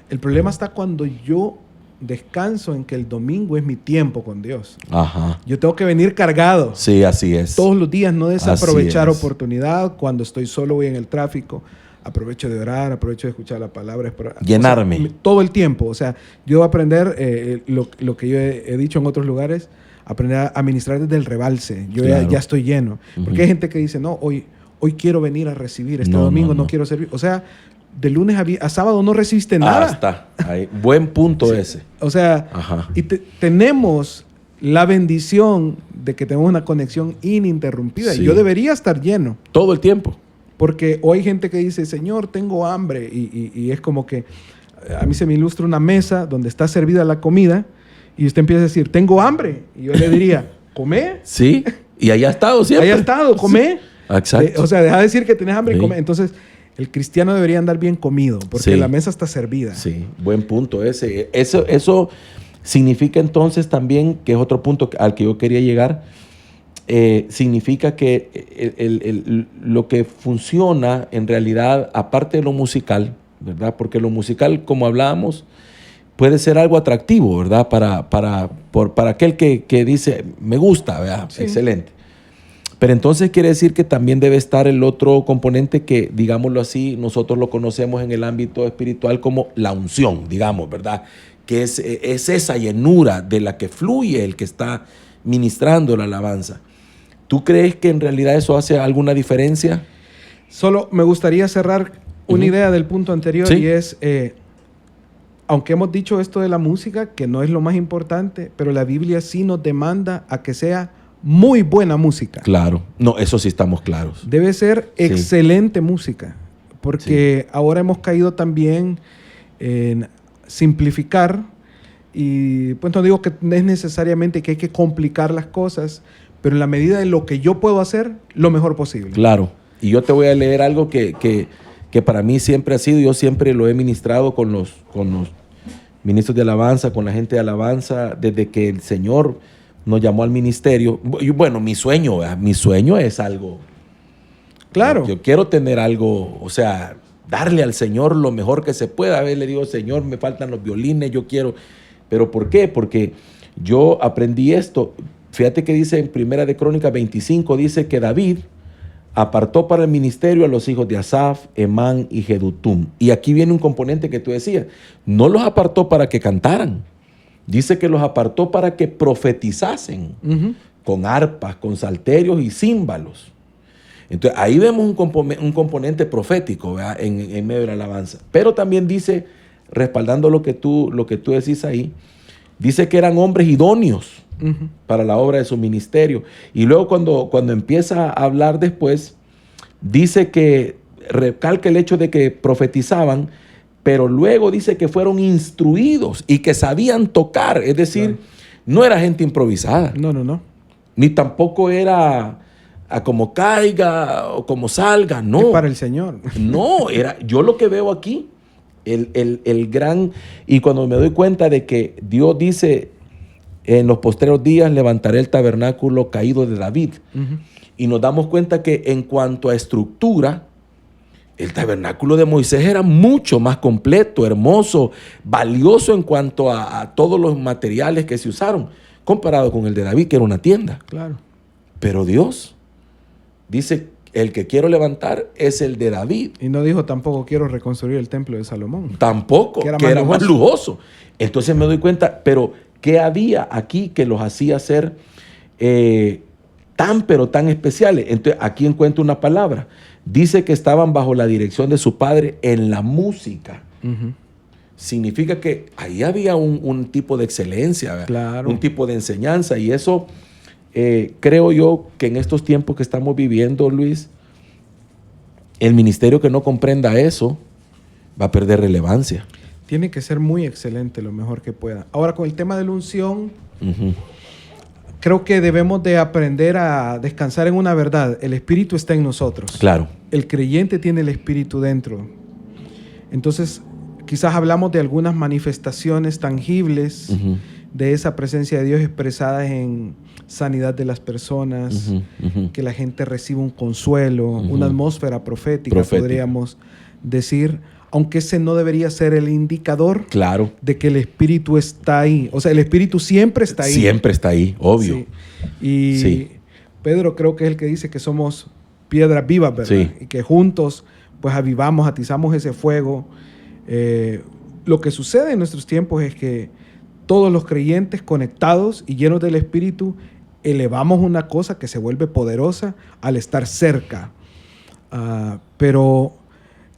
el problema está cuando yo descanso en que el domingo es mi tiempo con Dios. Ajá. Yo tengo que venir cargado. Sí, así es. Todos los días, no desaprovechar oportunidad. Cuando estoy solo, voy en el tráfico, aprovecho de orar, aprovecho de escuchar la palabra. Llenarme. O sea, todo el tiempo. O sea, yo voy a aprender lo que yo he dicho en otros lugares, aprender a ministrar desde el rebalse. Yo ya estoy lleno. Porque hay gente que dice, no, hoy quiero venir a recibir. Domingo no quiero servir. O sea, de lunes a sábado no recibiste nada. Está. Ahí. Buen punto ese. O sea, y tenemos la bendición de que tenemos una conexión ininterrumpida. Y yo debería estar lleno. Todo el tiempo. Porque hoy hay gente que dice, Señor, tengo hambre. Y es como que a mí se me ilustra una mesa donde está servida la comida y usted empieza a decir, tengo hambre. Y yo le diría, ¿comé? Sí. Y ahí ha estado siempre. Ahí ha estado, comé. Sí. Exacto. O sea, deja de decir que tenés hambre y comé. Entonces... el cristiano debería andar bien comido, porque la mesa está servida. Sí, buen punto ese. Eso significa entonces también, que es otro punto al que yo quería llegar, significa que lo que funciona en realidad, aparte de lo musical, ¿verdad? Porque lo musical, como hablábamos, puede ser algo atractivo, ¿verdad? Para aquel que dice, me gusta, ¿verdad? Sí. Excelente. Pero entonces quiere decir que también debe estar el otro componente que, digámoslo así, nosotros lo conocemos en el ámbito espiritual como la unción, digamos, ¿verdad? Que es esa llenura de la que fluye el que está ministrando la alabanza. ¿Tú crees que en realidad eso hace alguna diferencia? Solo me gustaría cerrar una idea del punto anterior, y es, aunque hemos dicho esto de la música, que no es lo más importante, pero la Biblia sí nos demanda a que sea muy buena música. Claro. No, eso sí estamos claros. Debe ser excelente música, porque ahora hemos caído también en simplificar, y pues no digo que es necesariamente que hay que complicar las cosas, pero en la medida de lo que yo puedo hacer, lo mejor posible. Claro. Y yo te voy a leer algo que para mí siempre ha sido, yo siempre lo he ministrado con los ministros de alabanza, con la gente de alabanza, desde que el Señor nos llamó al ministerio. Bueno, mi sueño es algo. Claro. Yo quiero tener algo, o sea, darle al Señor lo mejor que se pueda. A ver, le digo, Señor, me faltan los violines, yo quiero. ¿Pero por qué? Porque yo aprendí esto. Fíjate que dice en Primera de Crónicas 25, dice que David apartó para el ministerio a los hijos de Asaf, Emán y Jedutum. Y aquí viene un componente que tú decías. No los apartó para que cantaran. Dice que los apartó para que profetizasen con arpas, con salterios y címbalos. Entonces ahí vemos un componente profético, ¿verdad? En medio de la alabanza. Pero también dice, respaldando lo que tú decís ahí, dice que eran hombres idóneos para la obra de su ministerio. Y luego cuando empieza a hablar después, dice que recalca el hecho de que profetizaban, pero luego dice que fueron instruidos y que sabían tocar. Es decir, no era gente improvisada. No. Ni tampoco era a como caiga o como salga, no. Es para el Señor. No, yo lo que veo aquí, el gran, y cuando me doy cuenta de que Dios dice, en los postreros días levantaré el tabernáculo caído de David, y nos damos cuenta que en cuanto a estructura, el tabernáculo de Moisés era mucho más completo, hermoso, valioso en cuanto a todos los materiales que se usaron, comparado con el de David, que era una tienda. Claro. Pero Dios dice, el que quiero levantar es el de David. Y no dijo tampoco quiero reconstruir el templo de Salomón. Tampoco, que era más lujoso. Entonces me doy cuenta, pero ¿qué había aquí que los hacía ser pero tan especiales? Entonces aquí encuentro una palabra. Dice que estaban bajo la dirección de su padre en la música. Significa que ahí había un tipo de excelencia, claro, un tipo de enseñanza, y eso creo yo que en estos tiempos que estamos viviendo, Luis, el ministerio que no comprenda eso va a perder relevancia. Tiene que ser muy excelente lo mejor que pueda. Ahora, con el tema de la unción, creo que debemos de aprender a descansar en una verdad. El Espíritu está en nosotros. Claro. El creyente tiene el Espíritu dentro. Entonces, quizás hablamos de algunas manifestaciones tangibles de esa presencia de Dios expresadas en sanidad de las personas, que la gente reciba un consuelo, una atmósfera profética, podríamos decir, aunque ese no debería ser el indicador de que el Espíritu está ahí. O sea, el Espíritu siempre está ahí. Siempre está ahí, obvio. Sí. Y Pedro creo que es el que dice que somos piedras vivas, ¿verdad? Sí. Y que juntos pues avivamos, atizamos ese fuego. Lo que sucede en nuestros tiempos es que todos los creyentes conectados y llenos del Espíritu elevamos una cosa que se vuelve poderosa al estar cerca. Pero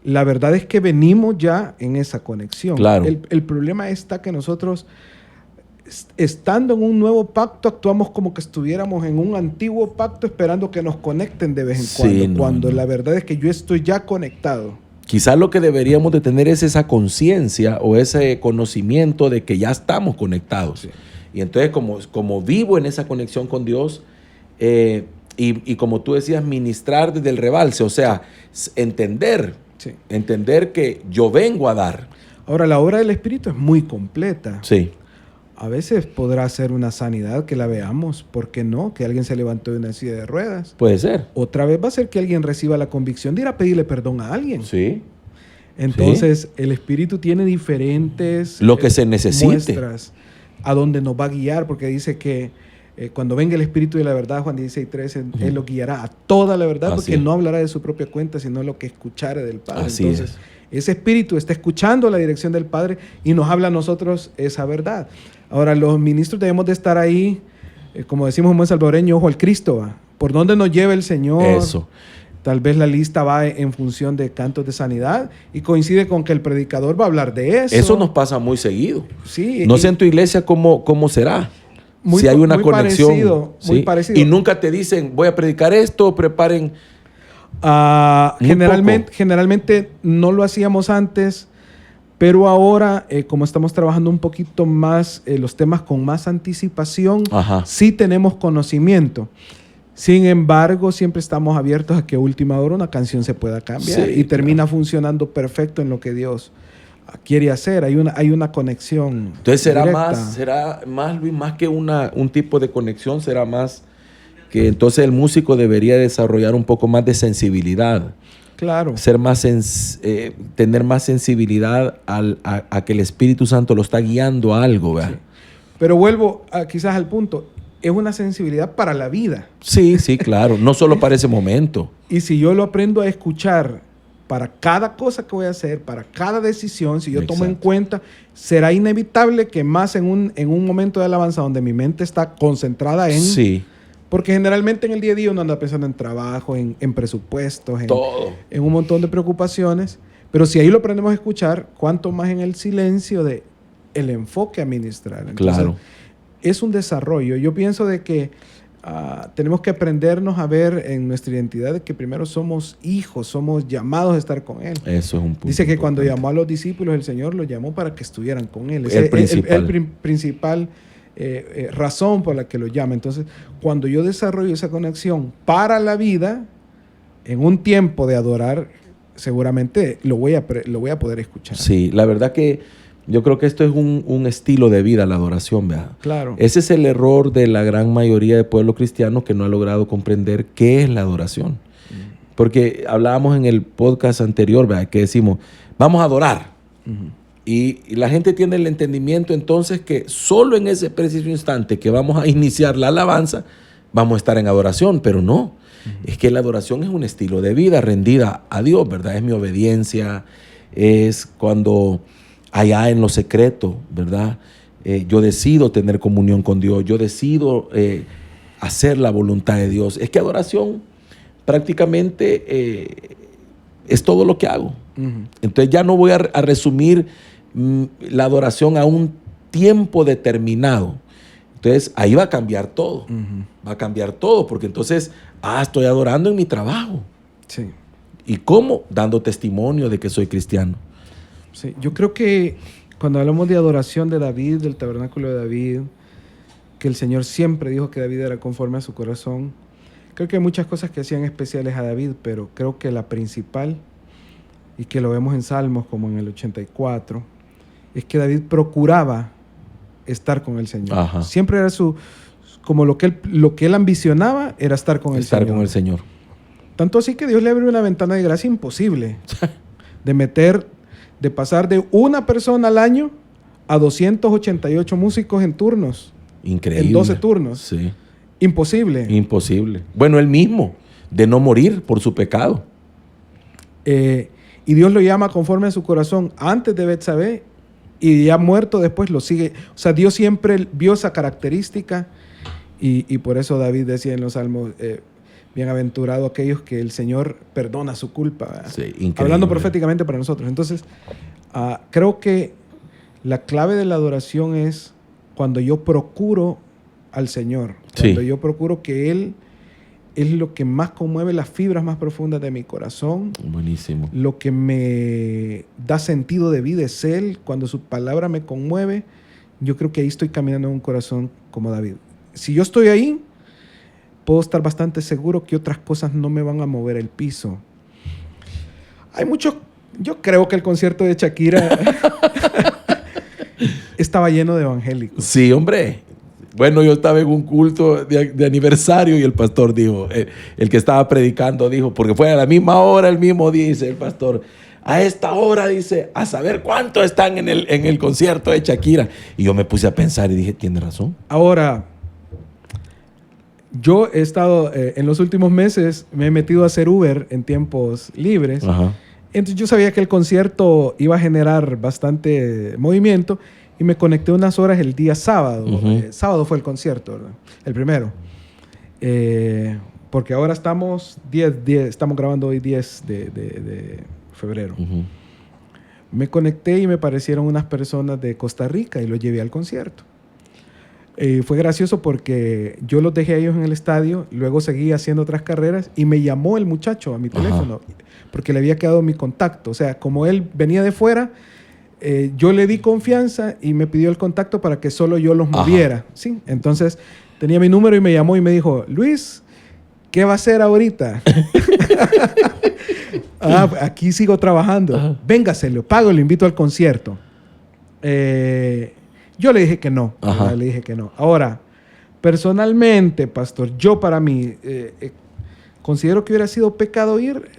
la verdad es que venimos ya en esa conexión. Claro. El problema está que nosotros, estando en un nuevo pacto, actuamos como que estuviéramos en un antiguo pacto esperando que nos conecten de vez en cuando. Cuando la verdad es que yo estoy ya conectado. Quizás lo que deberíamos de tener es esa conciencia o ese conocimiento de que ya estamos conectados. Sí. Y entonces como vivo en esa conexión con Dios, y como tú decías, ministrar desde el rebalse, o sea, entender que yo vengo a dar. Ahora, la obra del Espíritu es muy completa. Sí. A veces podrá ser una sanidad que la veamos, ¿por qué no? Que alguien se levantó de una silla de ruedas. Puede ser. Otra vez va a ser que alguien reciba la convicción de ir a pedirle perdón a alguien. Sí. Entonces, el Espíritu tiene diferentes lo que se necesite, muestras a donde nos va a guiar, porque dice que cuando venga el Espíritu de la verdad, Juan 16:13, Él lo guiará a toda la verdad, porque no hablará de su propia cuenta, sino lo que escuchare del Padre. Así Entonces, ese Espíritu está escuchando la dirección del Padre y nos habla a nosotros esa verdad. Ahora, los ministros debemos de estar ahí, como decimos en buen salvadoreño, ojo al Cristo, ¿va? ¿Por dónde nos lleva el Señor? Eso. Tal vez la lista va en función de cantos de sanidad y coincide con que el predicador va a hablar de eso. Eso nos pasa muy seguido. Sí. No sé en tu iglesia cómo será. Si hay una conexión. Muy parecido. Y nunca te dicen, voy a predicar esto, preparen. Generalmente no lo hacíamos antes, pero ahora, como estamos trabajando un poquito más los temas con más anticipación, sí tenemos conocimiento. Sin embargo, siempre estamos abiertos a que a última hora una canción se pueda cambiar y termina funcionando perfecto en lo que Dios quiere hacer. Hay una conexión. Entonces será más, Luis, más que un tipo de conexión, será más que entonces el músico debería desarrollar un poco más de sensibilidad. Claro. Tener más sensibilidad a que el Espíritu Santo lo está guiando a algo, ¿verdad? Sí. Pero vuelvo quizás al punto. Es una sensibilidad para la vida. Sí, claro. No solo para ese momento. Y si yo lo aprendo a escuchar para cada cosa que voy a hacer, para cada decisión, si yo tomo en cuenta, será inevitable que más en un momento de alabanza donde mi mente está concentrada en... Sí. Porque generalmente en el día a día uno anda pensando en trabajo, en presupuestos, en un montón de preocupaciones. Pero si ahí lo aprendemos a escuchar, cuánto más en el silencio de el enfoque a ministrar. Entonces, claro. Es un desarrollo. Yo pienso de que tenemos que aprendernos a ver en nuestra identidad de que primero somos hijos, somos llamados a estar con Él. Eso es un punto. Dice que cuando llamó a los discípulos, el Señor los llamó para que estuvieran con Él. El principal razón por la que lo llama. Entonces, cuando yo desarrollo esa conexión para la vida, en un tiempo de adorar, seguramente lo voy a poder escuchar. Sí, la verdad que yo creo que esto es un estilo de vida, la adoración, ¿verdad? Claro. Ese es el error de la gran mayoría de pueblo cristiano que no ha logrado comprender qué es la adoración. Porque hablábamos en el podcast anterior, ¿verdad? Que decimos, vamos a adorar. Y la gente tiene el entendimiento entonces que solo en ese preciso instante que vamos a iniciar la alabanza, vamos a estar en adoración, pero no. Es que la adoración es un estilo de vida rendida a Dios, ¿verdad? Es mi obediencia, es cuando allá en lo secreto, ¿verdad? Yo decido tener comunión con Dios, yo decido hacer la voluntad de Dios. Es que adoración prácticamente es todo lo que hago. Entonces ya no voy a resumir la adoración a un tiempo determinado. Entonces ahí va a cambiar todo. Va a cambiar todo porque entonces, estoy adorando en mi trabajo. Sí. ¿Y cómo? Dando testimonio de que soy cristiano. Sí, yo creo que cuando hablamos de adoración de David, del tabernáculo de David, que el Señor siempre dijo que David era conforme a su corazón, creo que hay muchas cosas que hacían especiales a David, pero creo que la principal, y que lo vemos en Salmos como en el 84, es que David procuraba estar con el Señor. Ajá. Siempre era como lo que él ambicionaba era estar con el Señor. Estar con el Señor. Tanto así que Dios le abrió una ventana de gracia imposible de pasar de una persona al año a 288 músicos en turnos. Increíble. En 12 turnos. Sí. Imposible. Imposible. Bueno, él mismo, de no morir por su pecado. Y Dios lo llama conforme a su corazón antes de Betsabé y ya muerto después lo sigue. O sea, Dios siempre vio esa característica y por eso David decía en los Salmos, bienaventurado aquellos que el Señor perdona su culpa. Sí, increíble. Hablando proféticamente para nosotros. Entonces, creo que la clave de la adoración es cuando yo procuro al Señor. Cuando yo procuro que Él es lo que más conmueve las fibras más profundas de mi corazón. Buenísimo. Lo que me da sentido de vida es Él. Cuando su palabra me conmueve, yo creo que ahí estoy caminando en un corazón como David. Si yo estoy ahí, puedo estar bastante seguro que otras cosas no me van a mover el piso. Yo creo que el concierto de Shakira estaba lleno de evangélicos. Sí, hombre. Bueno, yo estaba en un culto de aniversario y el pastor dijo, el que estaba predicando dijo, porque fue a la misma hora, el mismo día, dice el pastor, a esta hora, dice, a saber cuántos están en el concierto de Shakira. Y yo me puse a pensar y dije, tiene razón. Ahora, yo he estado, en los últimos meses, me he metido a hacer Uber en tiempos libres. Ajá. Entonces yo sabía que el concierto iba a generar bastante movimiento y me conecté unas horas el día sábado. Sábado fue el concierto, ¿verdad? El primero. Porque ahora estamos grabando hoy 10 de febrero. Me conecté y me parecieron unas personas de Costa Rica y los llevé al concierto. Fue gracioso porque yo los dejé a ellos en el estadio, luego seguí haciendo otras carreras y me llamó el muchacho a mi teléfono porque le había quedado mi contacto. O sea, como él venía de fuera, yo le di confianza y me pidió el contacto para que solo yo los moviera. ¿Sí? Entonces tenía mi número y me llamó y me dijo, Luis, ¿qué va a hacer ahorita? Aquí sigo trabajando. Ajá. Véngase, le pago, le invito al concierto. Yo le dije que no. Le dije que no. Ahora, personalmente, pastor, yo para mí, considero que hubiera sido pecado ir.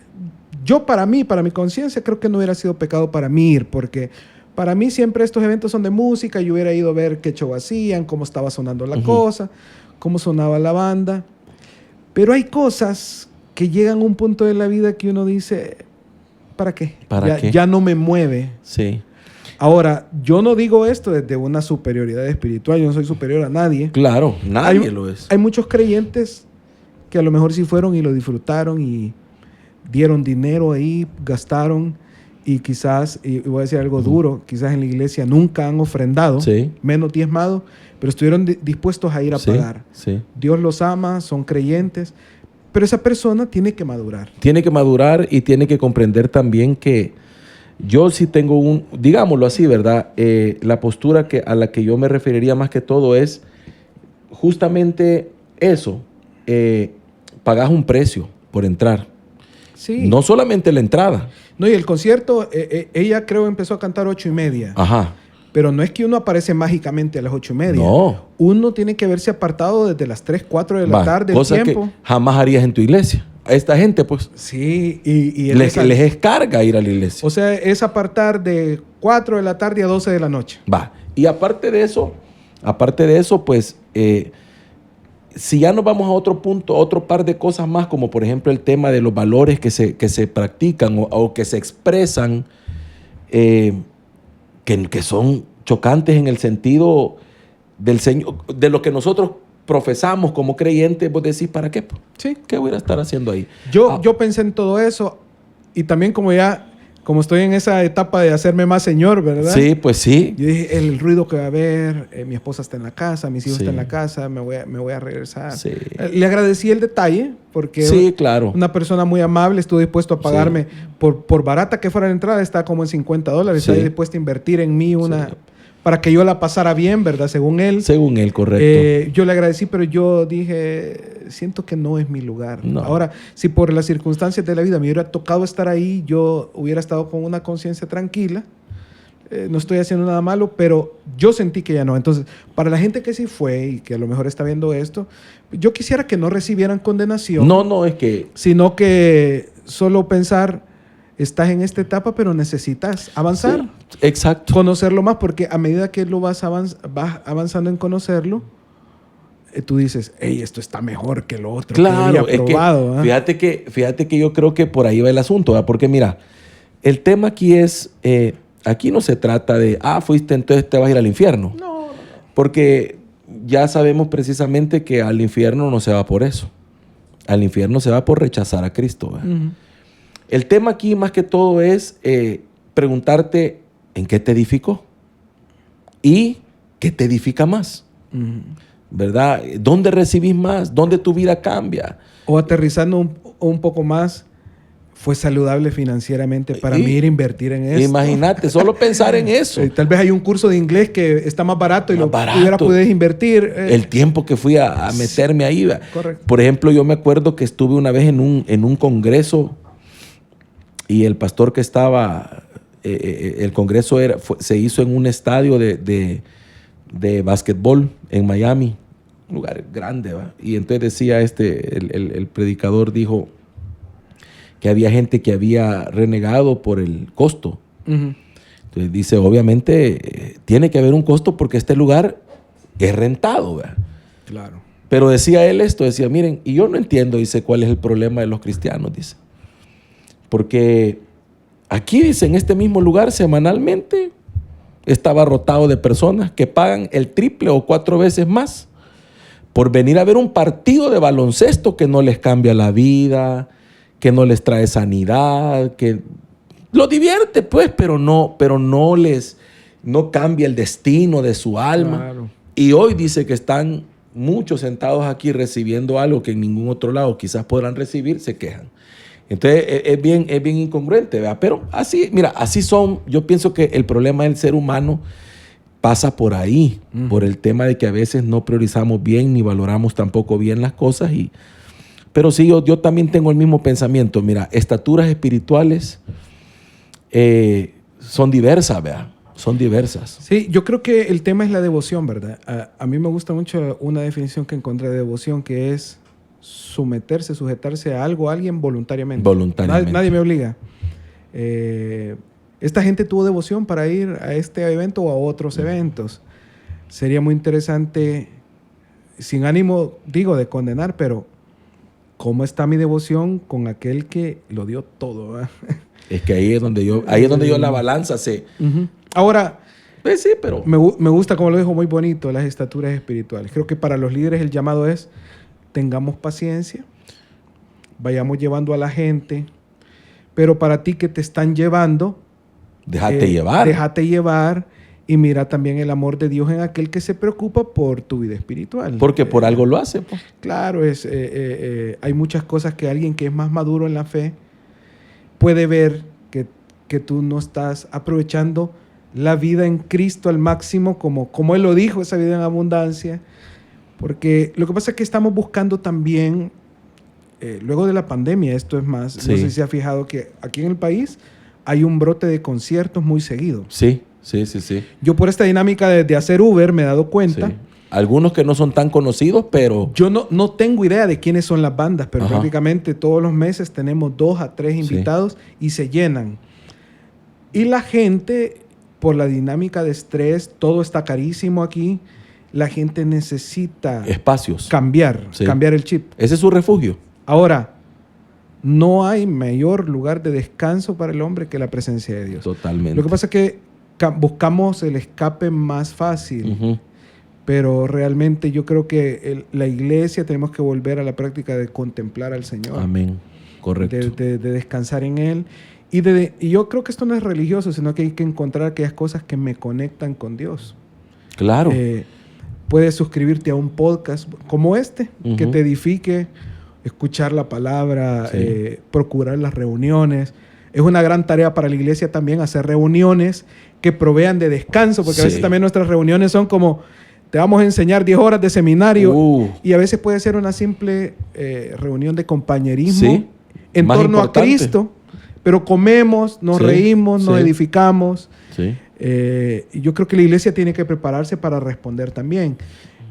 Yo para mí, para mi conciencia, creo que no hubiera sido pecado para mí ir, porque para mí siempre estos eventos son de música. Yo hubiera ido a ver qué show hacían, cómo estaba sonando la cosa, cómo sonaba la banda. Pero hay cosas que llegan a un punto de la vida que uno dice, ¿para qué? ¿Para qué? Ya no me mueve. Sí. Ahora, yo no digo esto desde una superioridad espiritual. Yo no soy superior a nadie. Claro, nadie lo es. Hay muchos creyentes que a lo mejor sí fueron y lo disfrutaron y dieron dinero ahí, gastaron y quizás, y voy a decir algo duro, quizás en la iglesia nunca han ofrendado, menos diezmado, pero estuvieron dispuestos a ir a pagar. Sí. Dios los ama, son creyentes, pero esa persona tiene que madurar. Tiene que madurar y tiene que comprender también que yo sí tengo digámoslo así, ¿verdad? La postura a la que yo me referiría más que todo es justamente eso. Pagás un precio por entrar. Sí. No solamente la entrada. No, y el concierto, ella creo empezó a cantar 8:30. Ajá. Pero no es que uno aparece mágicamente a las 8:30. No. Uno tiene que verse apartado desde las 3, 4 de la tarde. Cosa que jamás harías en tu iglesia. A esta gente, pues. Sí, y les es carga ir a la iglesia. O sea, es apartar de 4 de la tarde a 12 de la noche. Va. Y aparte de eso, pues, si ya nos vamos a otro punto, otro par de cosas más, como por ejemplo el tema de los valores que se practican o que se expresan, que son chocantes en el sentido del Señor, de lo que nosotros profesamos como creyentes, vos decís, ¿para qué? Sí. ¿Qué voy a estar haciendo ahí? Yo pensé en todo eso y también como estoy en esa etapa de hacerme más señor, ¿verdad? Sí, pues sí. Yo dije, el ruido que va a haber, mi esposa está en la casa, mis hijos están en la casa, me voy a regresar. Sí. Le agradecí el detalle porque claro. Una persona muy amable estuvo dispuesto a pagarme por barata que fuera la entrada, está como en $50. Está dispuesto a invertir en mí para que yo la pasara bien, ¿verdad? Según él. Según él, correcto. Yo le agradecí, pero yo dije, siento que no es mi lugar. No. Ahora, si por las circunstancias de la vida me hubiera tocado estar ahí, yo hubiera estado con una conciencia tranquila. No estoy haciendo nada malo, pero yo sentí que ya no. Entonces, para la gente que sí fue y que a lo mejor está viendo esto, yo quisiera que no recibieran condenación. No, es que... Sino que solo pensar... Estás en esta etapa, pero necesitas avanzar. Sí, exacto. Conocerlo más, porque a medida que lo vas avanzando en conocerlo, tú dices, hey, esto está mejor que lo otro. Claro, que probado, fíjate que yo creo que por ahí va el asunto, ¿verdad? Porque mira, el tema aquí es, aquí no se trata de, fuiste, entonces te vas a ir al infierno. No. Porque ya sabemos precisamente que al infierno no se va por eso. Al infierno se va por rechazar a Cristo, ¿verdad? Uh-huh. El tema aquí más que todo es preguntarte en qué te edificó y qué te edifica más, ¿verdad? ¿Dónde recibís más? ¿Dónde tu vida cambia? O aterrizando un poco más, fue saludable financieramente para mí ir a invertir en eso. Imagínate, solo pensar en eso. Tal vez hay un curso de inglés que está más barato y hubiera podido invertir. El tiempo que fui a meterme ahí. Correcto. Por ejemplo, yo me acuerdo que estuve una vez en un congreso. Y el pastor que estaba, el congreso se hizo en un estadio de básquetbol en Miami, un lugar grande, ¿va? Y entonces decía el predicador dijo que había gente que había renegado por el costo. Uh-huh. Entonces dice, obviamente tiene que haber un costo porque este lugar es rentado, ¿va? Claro. Pero decía él decía, miren, y yo no entiendo, dice, cuál es el problema de los cristianos, dice. Porque aquí, dice, en este mismo lugar, semanalmente, está abarrotado de personas que pagan el triple o 4 veces más por venir a ver un partido de baloncesto que no les cambia la vida, que no les trae sanidad, que los divierte, pues, pero no cambia el destino de su alma. Claro. Y hoy dice que están muchos sentados aquí recibiendo algo que en ningún otro lado quizás podrán recibir, se quejan. Entonces es bien incongruente, ¿verdad? Pero así, mira, así son. Yo pienso que el problema del ser humano pasa por ahí, por el tema de que a veces no priorizamos bien ni valoramos tampoco bien las cosas. Pero sí, yo también tengo el mismo pensamiento. Mira, estaturas espirituales son diversas, ¿verdad? Son diversas. Sí, yo creo que el tema es la devoción, ¿verdad? A mí me gusta mucho una definición que encontré de devoción, que es sujetarse a algo, a alguien voluntariamente. Voluntariamente. Nadie me obliga. Esta gente tuvo devoción para ir a este evento o a otros eventos. Sería muy interesante, sin ánimo, digo, de condenar, pero ¿cómo está mi devoción con aquel que lo dio todo? ¿Verdad? Es que ahí es donde yo la balanza se... Uh-huh. Ahora, pues sí, pero... me gusta, como lo dijo muy bonito, las estaturas espirituales. Creo que para los líderes el llamado es, tengamos paciencia, vayamos llevando a la gente, pero para ti que te están llevando, déjate llevar. Déjate llevar y mira también el amor de Dios en aquel que se preocupa por tu vida espiritual. Porque por algo lo hace, pues. Claro, hay muchas cosas que alguien que es más maduro en la fe puede ver que tú no estás aprovechando la vida en Cristo al máximo, como Él lo dijo, esa vida en abundancia. Porque lo que pasa es que estamos buscando también, luego de la pandemia, esto es más, sí. No sé si se ha fijado que aquí en el país hay un brote de conciertos muy seguido. Sí. Yo por esta dinámica de hacer Uber me he dado cuenta. Sí. Algunos que no son tan conocidos, pero... Yo no tengo idea de quiénes son las bandas, pero prácticamente todos los meses tenemos 2 a 3 invitados y se llenan. Y la gente, por la dinámica de estrés, todo está carísimo aquí, la gente necesita... espacios. Cambiar el chip. Ese es su refugio. Ahora, no hay mayor lugar de descanso para el hombre que la presencia de Dios. Totalmente. Lo que pasa es que buscamos el escape más fácil, pero realmente yo creo que la iglesia tenemos que volver a la práctica de contemplar al Señor. Amén. Correcto. De descansar en Él. Y yo creo que esto no es religioso, sino que hay que encontrar aquellas cosas que me conectan con Dios. Claro. Puedes suscribirte a un podcast como este, que te edifique, escuchar la palabra, procurar las reuniones. Es una gran tarea para la iglesia también hacer reuniones que provean de descanso, porque a veces también nuestras reuniones son como, te vamos a enseñar 10 horas de seminario, y a veces puede ser una simple reunión de compañerismo en torno a Cristo, pero comemos, nos reímos, nos edificamos. Y yo creo que la iglesia tiene que prepararse para responder también.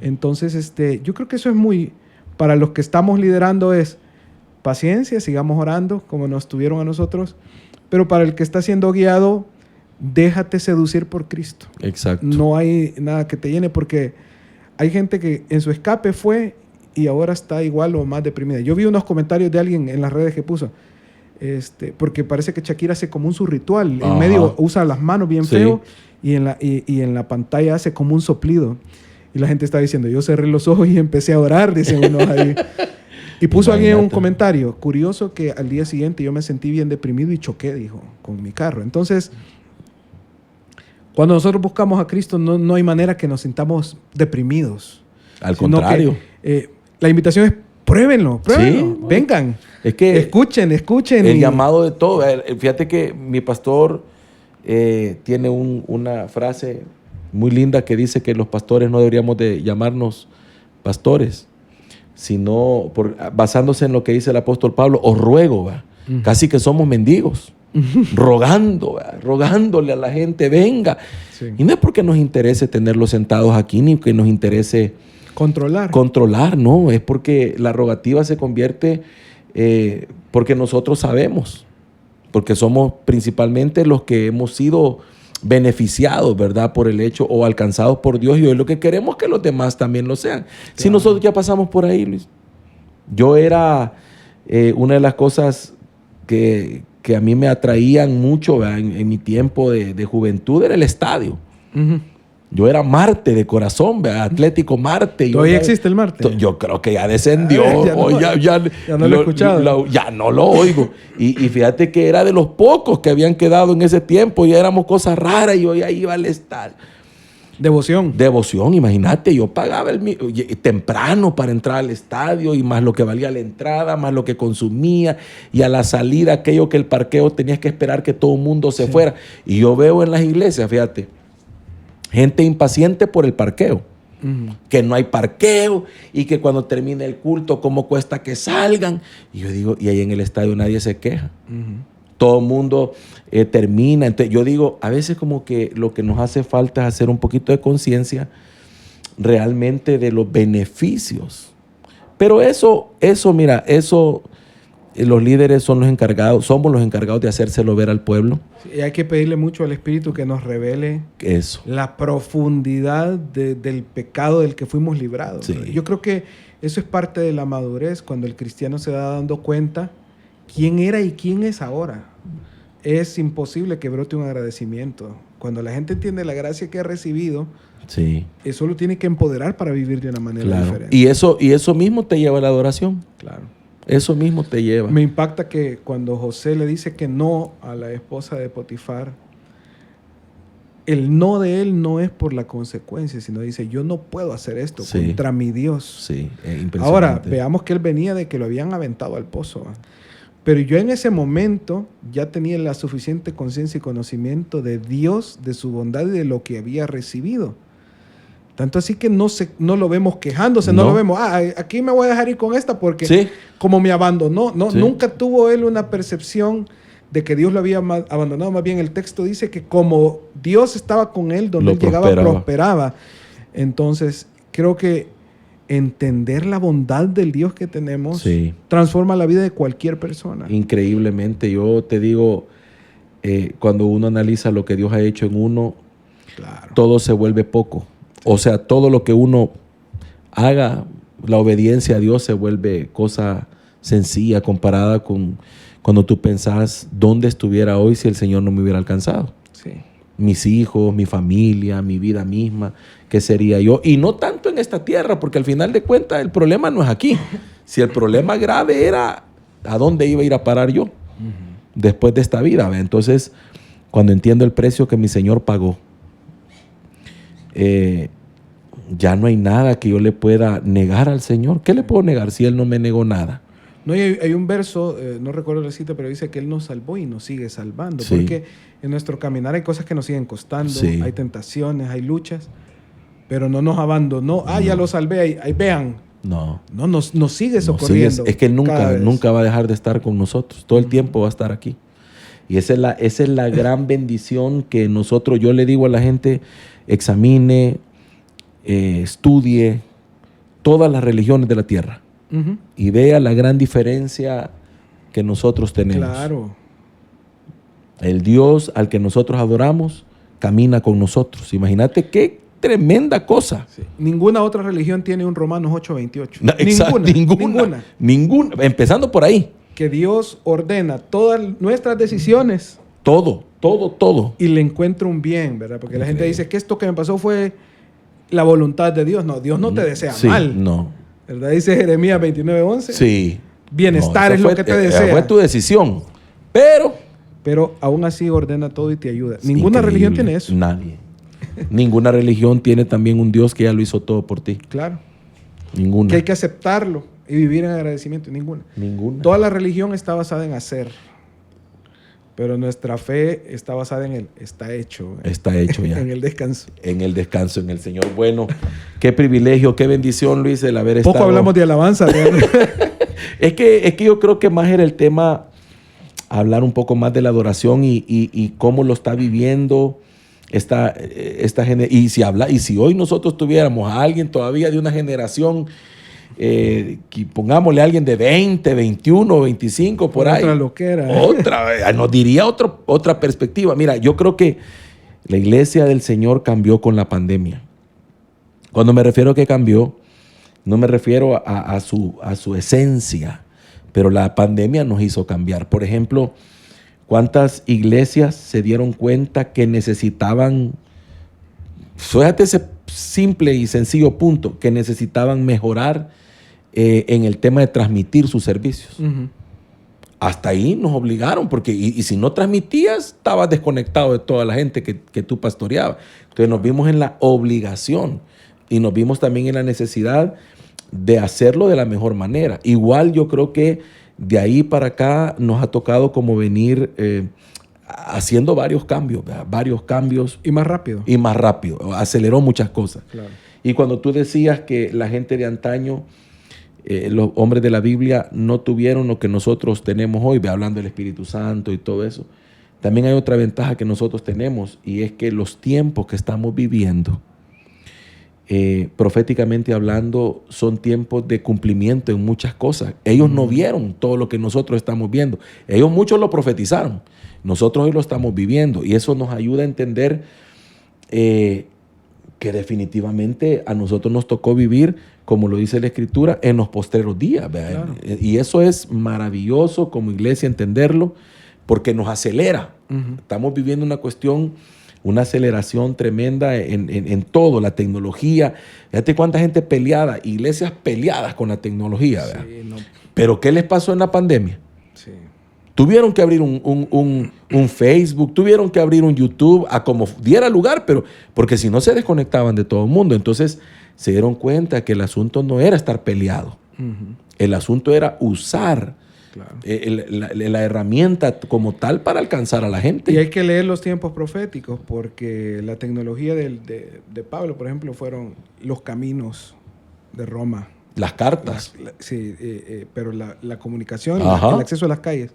Entonces, yo creo que eso es muy, para los que estamos liderando es paciencia, sigamos orando como nos tuvieron a nosotros, pero para el que está siendo guiado, déjate seducir por Cristo. Exacto. No hay nada que te llene, porque hay gente que en su escape fue y ahora está igual o más deprimida. Yo vi unos comentarios de alguien en las redes que puso, porque parece que Shakira hace como su ritual. En medio usa las manos bien feo y en la pantalla hace como un soplido. Y la gente está diciendo, yo cerré los ojos y empecé a orar, dicen unos ahí. Y puso alguien un comentario, curioso que al día siguiente yo me sentí bien deprimido y choqué, dijo, con mi carro. Entonces, cuando nosotros buscamos a Cristo, no hay manera que nos sintamos deprimidos. Al contrario. La invitación es, pruébenlo, vengan. Es que escuchen. El llamado de todo. Fíjate que mi pastor tiene una frase muy linda que dice que los pastores no deberíamos de llamarnos pastores, sino basándose en lo que dice el apóstol Pablo, os ruego, casi que somos mendigos, rogándole a la gente, venga. Sí. Y no es porque nos interese tenerlos sentados aquí, ni que nos interese controlar, no, es porque la rogativa se convierte, porque nosotros sabemos, porque somos principalmente los que hemos sido beneficiados, ¿verdad? Por el hecho o alcanzados por Dios, y hoy lo que queremos es que los demás también lo sean. Claro. Si nosotros ya pasamos por ahí, Luis. Yo era una de las cosas que a mí me atraían mucho en mi tiempo de juventud, era el estadio. Yo era Marte de corazón, ¿verdad? Atlético Marte. ¿Todavía existe el Marte? Yo creo que ya descendió. Ya no lo he escuchado. Ya no lo oigo. Y fíjate que era de los pocos que habían quedado en ese tiempo. Ya éramos cosas raras y yo ya iba al estadio. Devoción, imagínate. Yo pagaba temprano para entrar al estadio, y más lo que valía la entrada, más lo que consumía. Y a la salida, aquello que el parqueo tenías que esperar que todo el mundo se fuera. Y yo veo en las iglesias, fíjate, gente impaciente por el parqueo. que no hay parqueo y que cuando termine el culto, cómo cuesta que salgan. Y yo digo, y ahí en el estadio nadie se queja. Todo el mundo termina. Entonces yo digo, a veces como que lo que nos hace falta es hacer un poquito de conciencia realmente de los beneficios. Pero eso, mira, los líderes somos los encargados de hacérselo ver al pueblo. Y hay que pedirle mucho al Espíritu que nos revele la profundidad del pecado del que fuimos librados. Sí. Yo creo que eso es parte de la madurez, cuando el cristiano se va dando cuenta quién era y quién es ahora. Es imposible que brote un agradecimiento. Cuando la gente entiende la gracia que ha recibido, sí, eso lo tiene que empoderar para vivir de una manera diferente. Y eso mismo te lleva a la adoración. Claro. Eso mismo te lleva. Me impacta que cuando José le dice que no a la esposa de Potifar, el no de él no es por la consecuencia, sino dice, yo no puedo hacer esto contra mi Dios. Sí, es impresionante. Ahora, veamos que él venía de que lo habían aventado al pozo. Pero yo en ese momento ya tenía la suficiente conciencia y conocimiento de Dios, de su bondad y de lo que había recibido. Tanto así que no lo vemos quejándose, no lo vemos, aquí me voy a dejar ir con esta porque como me abandonó. Nunca tuvo él una percepción de que Dios lo había abandonado. Más bien el texto dice que como Dios estaba con él, donde él llegaba, prosperaba. Entonces, creo que entender la bondad del Dios que tenemos transforma la vida de cualquier persona. Increíblemente, yo te digo, cuando uno analiza lo que Dios ha hecho en uno, todo se vuelve poco. O sea, todo lo que uno haga, la obediencia a Dios se vuelve cosa sencilla comparada con cuando tú pensás dónde estuviera hoy si el Señor no me hubiera alcanzado. Sí. Mis hijos, mi familia, mi vida misma, ¿qué sería yo? Y no tanto en esta tierra, porque al final de cuentas el problema no es aquí. Si el problema grave era a dónde iba a ir a parar yo después de esta vida. ¿Ve? Entonces, cuando entiendo el precio que mi Señor pagó, ya no hay nada que yo le pueda negar al Señor. ¿Qué le puedo negar si Él no me negó nada? No, hay un verso, no recuerdo la cita, pero dice que Él nos salvó y nos sigue salvando. Sí. Porque en nuestro caminar hay cosas que nos siguen costando, hay tentaciones, hay luchas, pero no nos abandonó. Ya lo salvé, ahí vean. No, nos sigue socorriendo. Es que Él nunca va a dejar de estar con nosotros. Todo el tiempo va a estar aquí. Y esa es la gran bendición que yo le digo a la gente, examine, estudie todas las religiones de la tierra y vea la gran diferencia que nosotros tenemos. Claro. El Dios al que nosotros adoramos camina con nosotros. Imagínate qué tremenda cosa. Sí. Ninguna otra religión tiene un Romanos 8:28. No, ninguna. Empezando por ahí. Que Dios ordena todas nuestras decisiones. Todo. Y le encuentra un bien, ¿verdad? Porque la gente dice que esto que me pasó fue la voluntad de Dios. No, Dios no te desea mal. No. ¿Verdad? Dice Jeremías 29:11. Sí. Bienestar es lo que te desea. Fue tu decisión. Pero aún así ordena todo y te ayuda. Ninguna religión tiene eso. Nadie. Ninguna religión tiene también un Dios que ya lo hizo todo por ti. Claro. Ninguna. Que hay que aceptarlo y vivir en agradecimiento. Ninguna. Toda la religión está basada en hacer. Pero nuestra fe está basada en el está hecho. Está hecho ya. En el descanso. En el descanso, en el Señor. Bueno, qué privilegio, qué bendición, Luis, el haber estado. Poco hablamos de alabanza. es que yo creo que más era el tema, hablar un poco más de la adoración y cómo lo está viviendo esta generación. Y si hoy nosotros tuviéramos a alguien todavía de una generación, pongámosle a alguien de 20, 21, 25 por ahí. Otra loquera. Nos diría otra perspectiva. Mira, yo creo que la iglesia del Señor cambió con la pandemia. Cuando me refiero a que cambió, no me refiero a su esencia, pero la pandemia nos hizo cambiar. Por ejemplo, ¿cuántas iglesias se dieron cuenta que necesitaban, fíjate ese simple y sencillo punto, que necesitaban mejorar en el tema de transmitir sus servicios? Hasta ahí nos obligaron, porque y si no transmitías, estabas desconectado de toda la gente que tú pastoreabas. Entonces nos vimos en la obligación y nos vimos también en la necesidad de hacerlo de la mejor manera. Igual yo creo que de ahí para acá nos ha tocado como venir haciendo varios cambios. Y más rápido. Aceleró muchas cosas. Claro. Y cuando tú decías que la gente de antaño, los hombres de la Biblia, no tuvieron lo que nosotros tenemos hoy, hablando del Espíritu Santo y todo eso, también hay otra ventaja que nosotros tenemos, y es que los tiempos que estamos viviendo, proféticamente hablando, son tiempos de cumplimiento en muchas cosas. Ellos no vieron todo lo que nosotros estamos viendo. Ellos muchos lo profetizaron. Nosotros hoy lo estamos viviendo, y eso nos ayuda a entender que definitivamente a nosotros nos tocó vivir, como lo dice la Escritura, en los postreros días. Claro. Y eso es maravilloso como iglesia entenderlo, porque nos acelera. Estamos viviendo una aceleración tremenda en todo, la tecnología. Fíjate cuánta gente peleada, iglesias peleadas con la tecnología. Sí, no. Pero ¿qué les pasó en la pandemia? Sí. Tuvieron que abrir un Facebook, tuvieron que abrir un YouTube a como diera lugar, pero porque si no se desconectaban de todo el mundo. Entonces se dieron cuenta que el asunto no era estar peleado. El asunto era usar la herramienta como tal para alcanzar a la gente. Y hay que leer los tiempos proféticos, porque la tecnología de Pablo, por ejemplo, fueron los caminos de Roma. Las cartas. Pero la comunicación, el acceso a las calles.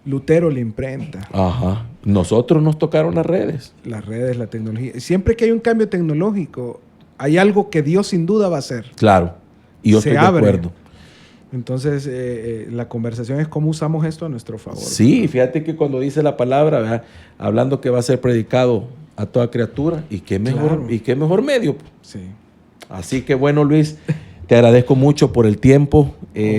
Lutero, la imprenta. Ajá. Nosotros nos tocaron las redes. Las redes, la tecnología. Siempre que hay un cambio tecnológico, hay algo que Dios sin duda va a hacer. Claro. Y yo estoy de acuerdo. Entonces, la conversación es cómo usamos esto a nuestro favor. Sí, fíjate que cuando dice la palabra, ¿verdad?, hablando que va a ser predicado a toda criatura, y qué mejor medio. Sí. Así que bueno, Luis, te agradezco mucho por el tiempo.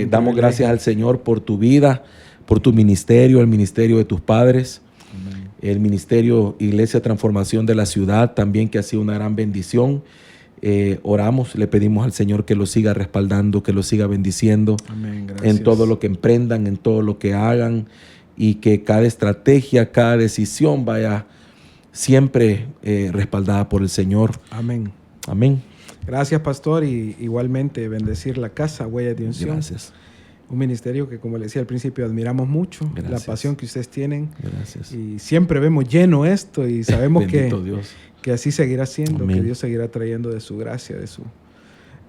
Damos gracias al Señor por tu vida, por tu ministerio, el ministerio de tus padres. Amén. El ministerio Iglesia Transformación de la Ciudad también, que ha sido una gran bendición. Oramos, le pedimos al Señor que lo siga respaldando, que lo siga bendiciendo. Amén, en todo lo que emprendan, en todo lo que hagan, y que cada estrategia, cada decisión vaya siempre respaldada por el Señor. Amén. Amén. Gracias, pastor, y igualmente bendecir la casa Huellas de Unción. Gracias. Un ministerio que, como le decía al principio, admiramos mucho. Gracias. La pasión que ustedes tienen. Gracias. Y siempre vemos lleno esto, y sabemos Dios, que así seguirá siendo. Amén. Que Dios seguirá trayendo de su gracia, de su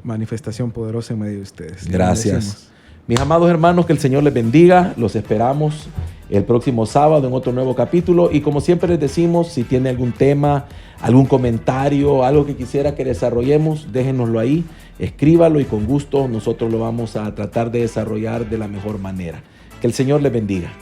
manifestación poderosa en medio de ustedes. Gracias. Mis amados hermanos, que el Señor les bendiga. Los esperamos el próximo sábado en otro nuevo capítulo. Y como siempre les decimos, si tiene algún tema, algún comentario, algo que quisiera que desarrollemos, déjenoslo ahí, escríbalo, y con gusto nosotros lo vamos a tratar de desarrollar de la mejor manera. Que el Señor les bendiga.